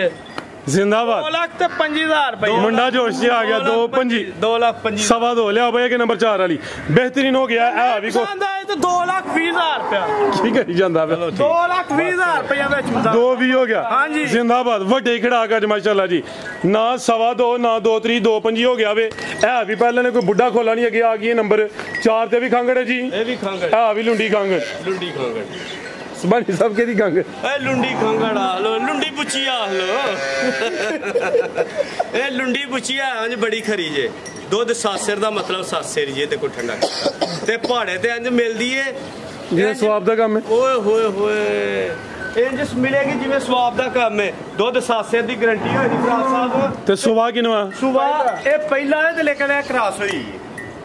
ਜ਼ਿੰਦਾਬਾਦ 2,25,000 ਰੁਪਏ ਮੁੰਡਾ ਜੋਸ਼ 'ਚ ਆ ਗਿਆ 2.25 2,25,000 ਸਵਾ 2 ਲਿਆ ਬਈ ਕਿ ਨੰਬਰ 4 ਵਾਲੀ ਬਿਹਤਰੀਨ ਹੋ ਗਿਆ ਇਹ ਵੀ ਕੋ ਜਾਂਦਾ ਹੈ ਤੇ 2,20,000 ਰੁਪਏ ਠੀਕ ਹੈ ਜਾਂਦਾ ਪਿਆ 2,20,000 ਰੁਪਏ ਵਿੱਚ ਹੁੰਦਾ 2 ਵੀ ਹੋ ਗਿਆ ਹਾਂਜੀ ਜ਼ਿੰਦਾਬਾਦ ਵੱਡੇ ਖੜਾਕ ਅੱਜ ਮਾਸ਼ਾਅੱਲਾ ਜੀ ਨਾ ਸਵਾ 2 ਨਾ 2.3 2.25 ਹੋ ਗਿਆ ਵੇ ਇਹ ਵੀ ਪਹਿਲਾਂ ਨੇ ਕੋਈ ਬੁੱਢਾ ਖੋਲਾ ਨਹੀਂ ਅੱਗੇ ਆ ਗਈ ਨੰਬਰ 4 ਤੇ ਵੀ ਖੰਗੜ ਹੈ ਜੀ ਇਹ ਵੀ ਖੰਗੜ ਆ ਵੀ ਲੁੰਡੀ ਖੰਗੜ ਲੁੰਡੀ ਖੰਗੜ ਸੁਭਾਨੀ ਸਾਹਿਬ ਕਿਹਦੀ ਖੰਗੜ ਇਹ ਲੁੰਡੀ ਖੰਗੜ ਆ ਲੋ ਲੁੰਡੀ ਪੁੱਛੀ ਆ ਲੋ ਇਹ ਲੁੰਡੀ ਪੁੱਛੀ ਆ ਅੰਜ ਬੜੀ ਖਰੀ ਜੇ ਦੁੱਧ 7 ਸਿਰ ਦਾ ਮਤਲਬ 7 ਸਿਰ ਜੇ ਤੇ ਕੋਈ ਠੰਡਾ ਤੇ ਪਹਾੜੇ ਤੇ ਅੰਜ ਮਿਲਦੀ ਏ ਇਹ ਸਵਾਬ ਦਾ ਕੰਮ ਹੈ ਓਏ ਹੋਏ ਹੋਏ ਇੰਜ ਮਿਲੇਗੀ ਜਿਵੇਂ ਸਵਾਬ ਦਾ ਕੰਮ ਹੈ ਦੁੱਧ 7 ਸਿਰ ਦੀ ਗਾਰੰਟੀ ਹੋਈ ਦੀ ਫਰਾਜ਼ ਸਾਹਿਬ ਤੇ ਸੁਬਾ ਕਿਨਵਾ ਸੁਬਾਹ ਇਹ ਪਹਿਲਾ ਹੈ ਤੇ ਲੇਕਿਨ ਇਹ ਕਰਾਸ ਹੋਈ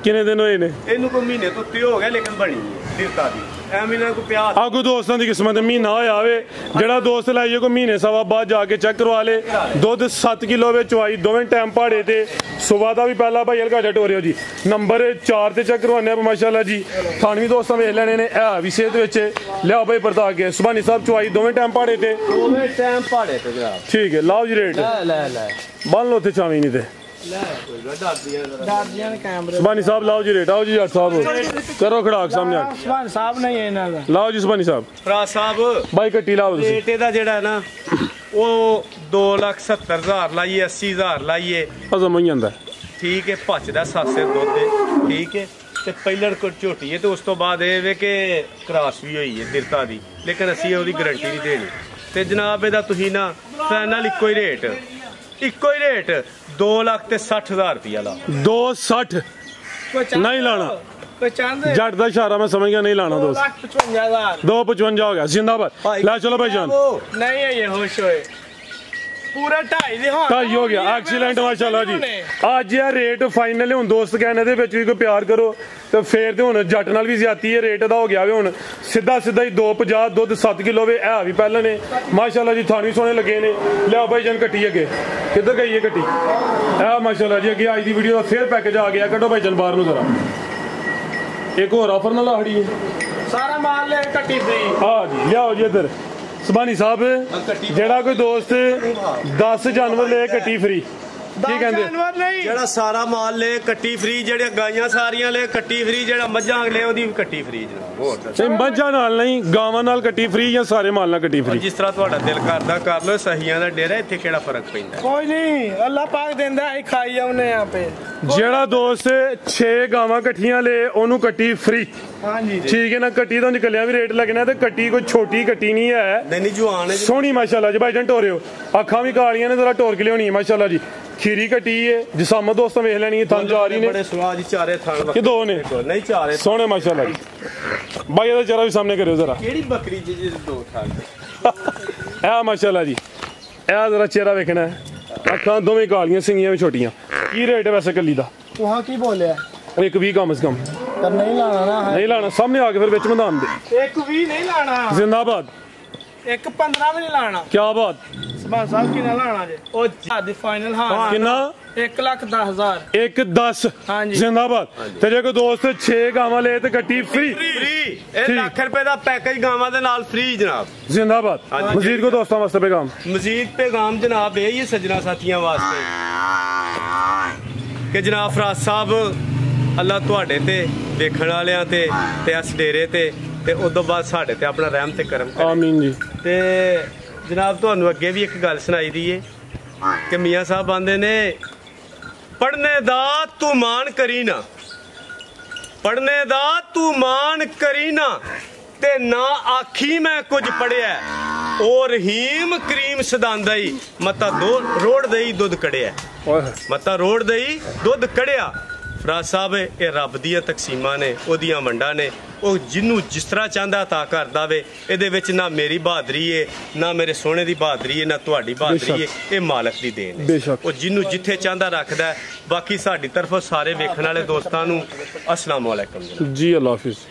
ਕਿੰਨੇ ਦਿਨ ਹੋਏ ਨੇ ਇਹਨੂੰ ਕੋਈ ਮਹੀਨੇ ਤੋਂ ਉੱਤੇ ਹੋ ਗਿਆ ਲੇਕਿਨ ਬਣੀ ਹੈ ਦਿਰਤਾ ਦੀ ਐਵੇਂ ਨਾ ਕੋਈ ਪਿਆਰ ਆਗੂ ਦੋਸਤਾਂ ਦੀ ਕਿਸਮਤ ਮਹੀਨਾ ਹੋਇਆ ਆਵੇ ਜਿਹੜਾ ਦੋਸਤ ਲਾਈਏ ਕੋਈ ਮਹੀਨੇ ਸਵਾ ਬਾਅਦ ਜਾ ਕੇ ਚੈੱਕ ਕਰਵਾ ਲੇ ਦੁੱਧ 7 ਕਿਲੋ ਵਿੱਚ ਚੁਆਈ ਦੋਵੇਂ ਟਾਈਮ ਪਹਾੜੇ ਤੇ ਸਵੇਰ ਦਾ ਵੀ ਪਹਿਲਾ ਭਾਈ ਹਲਕਾ ਜੱਟ ਹੋ ਰਿਹਾ ਜੀ ਨੰਬਰ 4 ਤੇ ਚੈੱਕ ਕਰਵਾਉਂਦੇ ਆ ਮਾਸ਼ਾਅੱਲਾ ਜੀ ਥਾਨਵੀ ਦੋਸਤਾਂ ਵੇਖ ਲੈਣੇ ਨੇ ਇਹ ਵੀ ਸਿਹਤ ਵਿੱਚ ਲਿਆਓ ਭਾਈ ਪਰਤਾ ਕੇ ਸੁਭਾਨੀ ਸਾਹਿਬ ਚੁਆਈ ਦੋਵੇਂ ਟਾਈਮ ਪਹਾੜੇ ਤੇ ਦੋਵੇਂ ਟਾਈਮ ਪਹਾੜੇ ਤੇ ਜਨਾਬ ਠੀਕ ਹੈ ਲਾਓ ਜੀ ਰੇਟ ਲੈ ਬੰਨ ਲਓ ਤੇ ਚਾਵੀ ਨਹੀਂ ਤੇ ਡਰਦੀਆਂ ਨੇ ਕੈਮਰੇ ਸੁਭਾਨੀ ਸਾਹਿਬ ਲਾਓ ਜੀ ਰੇਟ ਆਓ ਜੀ ਜੱਟ ਸਾਹਿਬ ਕਰੋ ਖੜਾਕ ਸਾਹਮਣੇ ਆ ਸਵਾਨ ਸਾਹਿਬ ਨਹੀਂ ਇਹਨਾਂ ਦਾ ਲਾਓ ਜੀ ਸੁਭਾਨੀ ਸਾਹਿਬ ਫਰਾਜ਼ ਸਾਹਿਬ ਬਾਈ ਕੱਟੀ ਲਾਓ ਤੁਸੀਂ ਰੇਟ ਇਹਦਾ ਜਿਹੜਾ ਹੈ ਨਾ ਉਹ 2,70,000 ਲਾਈਏ 80,000 ਲਾਈਏ ਅਜ਼ਮ ਹੀ ਜਾਂਦਾ ਠੀਕ ਹੈ ਭੱਜਦਾ 7 ਸਿਰ ਦੁੱਧ ਦੇ ਠੀਕ ਹੈ ਤੇ ਪਹਿਲੜ ਕੋ ਝੋਟੀ ਹੈ ਤੇ ਉਸ ਤੋਂ ਬਾਅਦ ਇਹ ਵੇ ਕਿ ਕਰਾਸ ਵੀ ਹੋਈ ਹੈ ਦਿਰਤਾ ਦੀ ਲੇਕਿਨ ਅਸੀਂ ਉਹਦੀ ਗਾਰੰਟੀ ਨਹੀਂ ਦੇਣੀ ਤੇ ਜਨਾਬ ਇਹਦਾ ਤੁਸੀਂ ਨਾ ਫਾਈਨਲ ਇੱਕੋ ਹੀ ਰੇਟ 2,60,000 ਰੁਪਇਆ ਲਾ 260 ਨਹੀਂ ਲਾਣਾ ਪਛਾਣਦੇ ਜੱਟ ਦਾ ਇਸ਼ਾਰਾ ਮੈਂ ਸਮਝ ਗਿਆ ਨਹੀਂ ਲਾਣਾ ਦੋਸਤ 2,55,000 255 ਹੋ ਗਿਆ ਜ਼ਿੰਦਾਬਾਦ ਲੈ ਚਲੋ ਭਾਈ ਜਾਨ ਨਹੀਂ ਹੈ ਇਹ ਹੋਸ਼ ਹੋਏ ਪੂਰਾ 2.5 ਦੇ ਹਾਂ 2.5 ਹੋ ਗਿਆ ਐਕਸੀਲੈਂਟ ਮਾਸ਼ਾਅੱਲਾ ਜੀ ਅੱਜ ਇਹ ਰੇਟ ਫਾਈਨਲ ਹੁਣ ਦੋਸਤ ਕਹਿੰਦੇ ਦੇ ਵਿੱਚ ਵੀ ਕੋਈ ਪਿਆਰ ਕਰੋ ਤੇ ਫੇਰ ਤੇ ਹੁਣ ਜੱਟ ਨਾਲ ਵੀ ਜ਼ਿਆਤੀ ਹੈ ਰੇਟ ਦਾ ਹੋ ਗਿਆ ਵੇ ਹੁਣ ਸਿੱਧਾ ਹੀ 250 ਦੁੱਧ 7 ਕਿਲੋ ਵੇ ਇਹ ਵੀ ਪਹਿਲਾਂ ਨੇ ਮਾਸ਼ਾਅੱਲਾ ਜੀ ਥਾਣੀ ਸੋਹਣੇ ਲੱਗੇ ਨੇ ਲਿਆਓ ਭਾਈ ਜਾਨ ਕੱਟੀ ਅੱਗੇ ਕਿੱਧਰ ਗਈ ਹੈ ਕੱਟੀ ਇਹ ਮਾਸ਼ਾਅੱਲਾ ਜੀ ਅੱਗੇ ਅੱਜ ਦੀ ਵੀਡੀਓ ਦਾ ਫੇਰ ਪੈਕੇਜ ਆ ਗਿਆ ਕੱਢੋ ਭਾਈ ਜਾਨ ਬਾਹਰ ਨੂੰ ਜ਼ਰਾ ਇੱਕ ਹੋਰ ਆਫਰ ਨਾਲ ਆੜੀ ਸਾਰਾ ਮਾਲ ਲੈ ਕੱਟੀ ਫਰੀ ਆ ਜੀ ਲਿਆਓ ਜੀ ਇੱਧਰ ਸੁਭਾਨੀ ਸਾਹਿਬ ਜਿਹੜਾ ਕੋਈ ਦੋਸਤ 10 ਜਾਨਵਰ ਲੈ ਕੱਟੀ ਫਰੀ ਕੀ ਕਹਿੰਦੇ ਜਾਨਵਰ ਨਹੀਂ ਜਿਹੜਾ ਸਾਰਾ ਮਾਲ ਲੈ ਕੱਟੀ ਫਰੀ, ਜਿਹੜੇ ਗਾਈਆਂ ਸਾਰੀਆਂ ਲੈ ਕੱਟੀ ਫਰੀ, ਜਿਹੜਾ ਮੱਝਾਂ ਲੈ ਉਹਦੀ ਵੀ ਕੱਟੀ ਫਰੀ ਜਨਾਬ। ਹੋਰ ਦੱਸੋ। ਤੇ ਮੱਝਾਂ ਨਾਲ ਨਹੀਂ ਗਾਵਾਂ ਨਾਲ ਕੱਟੀ ਫਰੀ ਜਾਂ ਸਾਰੇ ਮਾਲ ਨਾਲ ਕੱਟੀ ਫਰੀ? ਜਿਸ ਤਰ੍ਹਾਂ ਤੁਹਾਡਾ ਦਿਲ ਕਰਦਾ ਕਰ ਲਓ, ਸਹੀਆਂ ਦਾ ਡੇਰਾ, ਇੱਥੇ ਕਿਹੜਾ ਫਰਕ ਪੈਂਦਾ? ਕੋਈ ਨਹੀਂ, ਅੱਲਾਹ ਪਾਕ ਦਿੰਦਾ, ਅਸੀਂ ਖਾਈ ਜਾਉਨੇ ਆ ਪੇ। ਜਿਹੜਾ ਦੋਸਤ 6 ਗਾਵਾਂ ਇਕੱਠੀਆਂ ਲੈ ਉਹਨੂੰ ਕੱਟੀ ਫਰੀ। ਹਾਂਜੀ ਠੀਕ ਹੈ ਨਾ। ਕੱਟੀ ਤੋਂ ਨਿਕਲਿਆ ਵੀ ਰੇਟ ਲੱਗਣਾ ਤੇ ਕੱਟੀ ਕੋਈ ਛੋਟੀ ਕੱਟੀ ਨਹੀਂ ਹੈ, ਨਹੀਂ ਜਵਾਨ ਹੈ ਜੀ। ਸੋਹਣੀ ਮਾਸ਼ਾਅੱਲਾ ਜੀ। ਭਾਈਜਾਨ ਟੋਰਿਓ ਅੱਖਾਂ ਵੀ ਕਾਲੀਆਂ ਨੇ, ਜ਼ਰਾ ਟੋਰ ਕੇ ਲਿਆਉਣੀ ਹੈ ਮਾਸ਼ਾਅੱਲਾ ਜੀ। ਖੀਰੀ ਕੱਟੀ ਹੈ ਜਿਸਾਮਤ ਦੋਸਤਾਂ ਵੇਖ ਲੈਣੀ ਹੈ। ਥਣ ਚਾਰ ਹੀ ਨੇ, ਬੜੇ ਸਵਾਦ ਜੀ, ਚਾਰੇ ਥਣ ਕਿ ਦੋ ਨੇ? ਨਹੀਂ ਚਾਰੇ ਸੋਹਣੇ ਮਾਸ਼ਾਅੱਲਾ ਜੀ। ਭਾਈ ਇਹਦਾ ਚਿਹਰਾ ਵੀ ਸਾਹਮਣੇ ਕਰਿਓ ਜ਼ਰਾ। ਕਿਹੜੀ ਬੱਕਰੀ ਜੀ ਦੋ ਥਣ? ਇਹ ਮਾਸ਼ਾਅੱਲਾ ਜੀ, ਇਹ ਜ਼ਰਾ ਚਿਹਰਾ ਵੇਖਣਾ ਹੈ। ਅੱਖਾਂ ਦੋਵੇਂ ਕਾਲੀਆਂ, ਸਿੰਗੀਆਂ ਵੀ ਛੋਟੀਆਂ। ਕੀ ਰੇਟ ਹੈ ਵੈਸੇ ਕੱਲੀ ਦਾ? ਤੁਹਾਂ ਕੀ ਬੋਲਿਆ? ਇੱਕ 20 ਕਮ ਸੇ ਕਮ ਤਾਂ ਨਹੀਂ ਲਾਣਾ ਨਾ, ਨਹੀਂ ਲਾਣਾ। ਸਾਹਮਣੇ ਆ ਕੇ ਫਿਰ ਵਿੱਚ ਮੈਦਾਨ ਦੇ। ਇੱਕ 20 ਨਹੀਂ ਲਾਣਾ, ਜ਼ਿੰਦਾਬਾਦ। ਇੱਕ 15 ਵੀ ਨਹੀਂ ਲਾਣਾ। ਕੀ ਬਾਤ। ਸੁਭਾਨ ਸਾਹਿਬ ਕਿੰਨਾ ਲਾਣਾ ਜੇ? ਉਹ ਦੀ ਫਾਈਨਲ ਹਾਂ ਕਿੰਨਾ? 1,10,000। 1,10 ਹਾਂਜੀ। ਜ਼ਿੰਦਾਬਾਦ। ਤੇ ਜੇ ਕੋਈ ਦੋਸਤ 6 ਗਾਵਾਂ ਲੈ ਤੇ ਕੱਟੀ ਫ੍ਰੀ। ਇਹ ਲੱਖ ਰੁਪਏ ਦਾ ਪੈਕੇਜ ਗਾਵਾਂ ਦੇ ਨਾਲ ਫ੍ਰੀ ਜਨਾਬ। ਜ਼ਿੰਦਾਬਾਦ। ਹਾਂਜੀ। ਮਜ਼ੀਦ ਕੋ ਦੋਸਤਾਂ ਵਾਸਤੇ ਪੈगाम? ਮਜ਼ੀਦ ਪੈगाम ਜਨਾਬ ਇਹ ਹੀ ਸੱਜਣਾ ਸਾਥੀਆਂ ਵਾਸਤੇ ਕਿ ਜਨਾਬ ਫਰਾਜ਼ ਸਾਹਿਬ ਅੱਲਾ ਤੁਹਾਡੇ ਤੇ ਵੇਖਣ ਵਾਲਿਆਂ ਤੇ ਇਸ ਡੇਰੇ ਤੇ ਉਦੋਂ ਬਾਅਦ ਸਾਡੇ ਤੇ ਆਪਣਾ ਰਹਿਮ ਤੇ ਕਰਮ ਕਰੇ। ਆਮੀਨ ਜੀ। ਤੇ ਜਨਾਬ ਤੁਹਾਨੂੰ ਅੱਗੇ ਵੀ ਇੱਕ ਗੱਲ ਸੁਣਾਈ ਦੀ ਏ ਕਿ ਮੀਆਂ ਸਾਹਿਬ ਆਂਦੇ ਨੇ ਪੜਨੇ ਦਾ ਤੂੰ ਮਾਣ ਕਰੀ ਨਾ, ਪੜਨੇ ਦਾ ਤੂੰ ਮਾਣ ਕਰੀ ਨਾ, ਤੇ ਨਾ ਆਖੀ ਮੈਂ ਕੁਝ ਪੜਿਆ, ਉਹ ਰਹੀਮ ਕਰੀਮ ਸਦਾਂਦਾ ਹੀ ਮਤਾ ਰੋੜ ਦੇਈ ਦੁੱਧ ਕੜਿਆ, ਮਤਾ ਰੋੜ ਦੇਈ ਦੁੱਧ ਕੜਿਆ। ਫਰਾਜ਼ ਸਾਹਿਬ ਇਹ ਰੱਬ ਦੀਆਂ ਤਕਸੀਮਾਂ ਨੇ, ਉਹਦੀਆਂ ਵੰਡਾਂ ਨੇ, ਉਹ ਜਿਹਨੂੰ ਜਿਸ ਤਰ੍ਹਾਂ ਚਾਹੁੰਦਾ ਤਾ ਕਰਦਾ ਵੇ। ਇਹਦੇ ਵਿੱਚ ਨਾ ਮੇਰੀ ਬਹਾਦਰੀ ਏ, ਨਾ ਮੇਰੇ ਸੋਹਣੇ ਦੀ ਬਹਾਦਰੀ ਏ, ਨਾ ਤੁਹਾਡੀ ਬਹਾਦਰੀ ਏ, ਇਹ ਮਾਲਕ ਦੀ ਦੇਣ ਹੈ। ਉਹ ਜਿਹਨੂੰ ਜਿੱਥੇ ਚਾਹੁੰਦਾ ਰੱਖਦਾ। ਬਾਕੀ ਸਾਡੀ ਤਰਫੋਂ ਸਾਰੇ ਵੇਖਣ ਵਾਲੇ ਦੋਸਤਾਂ ਨੂੰ अस्सलाम वालेकुम जी। अल्लाह हाफिज़।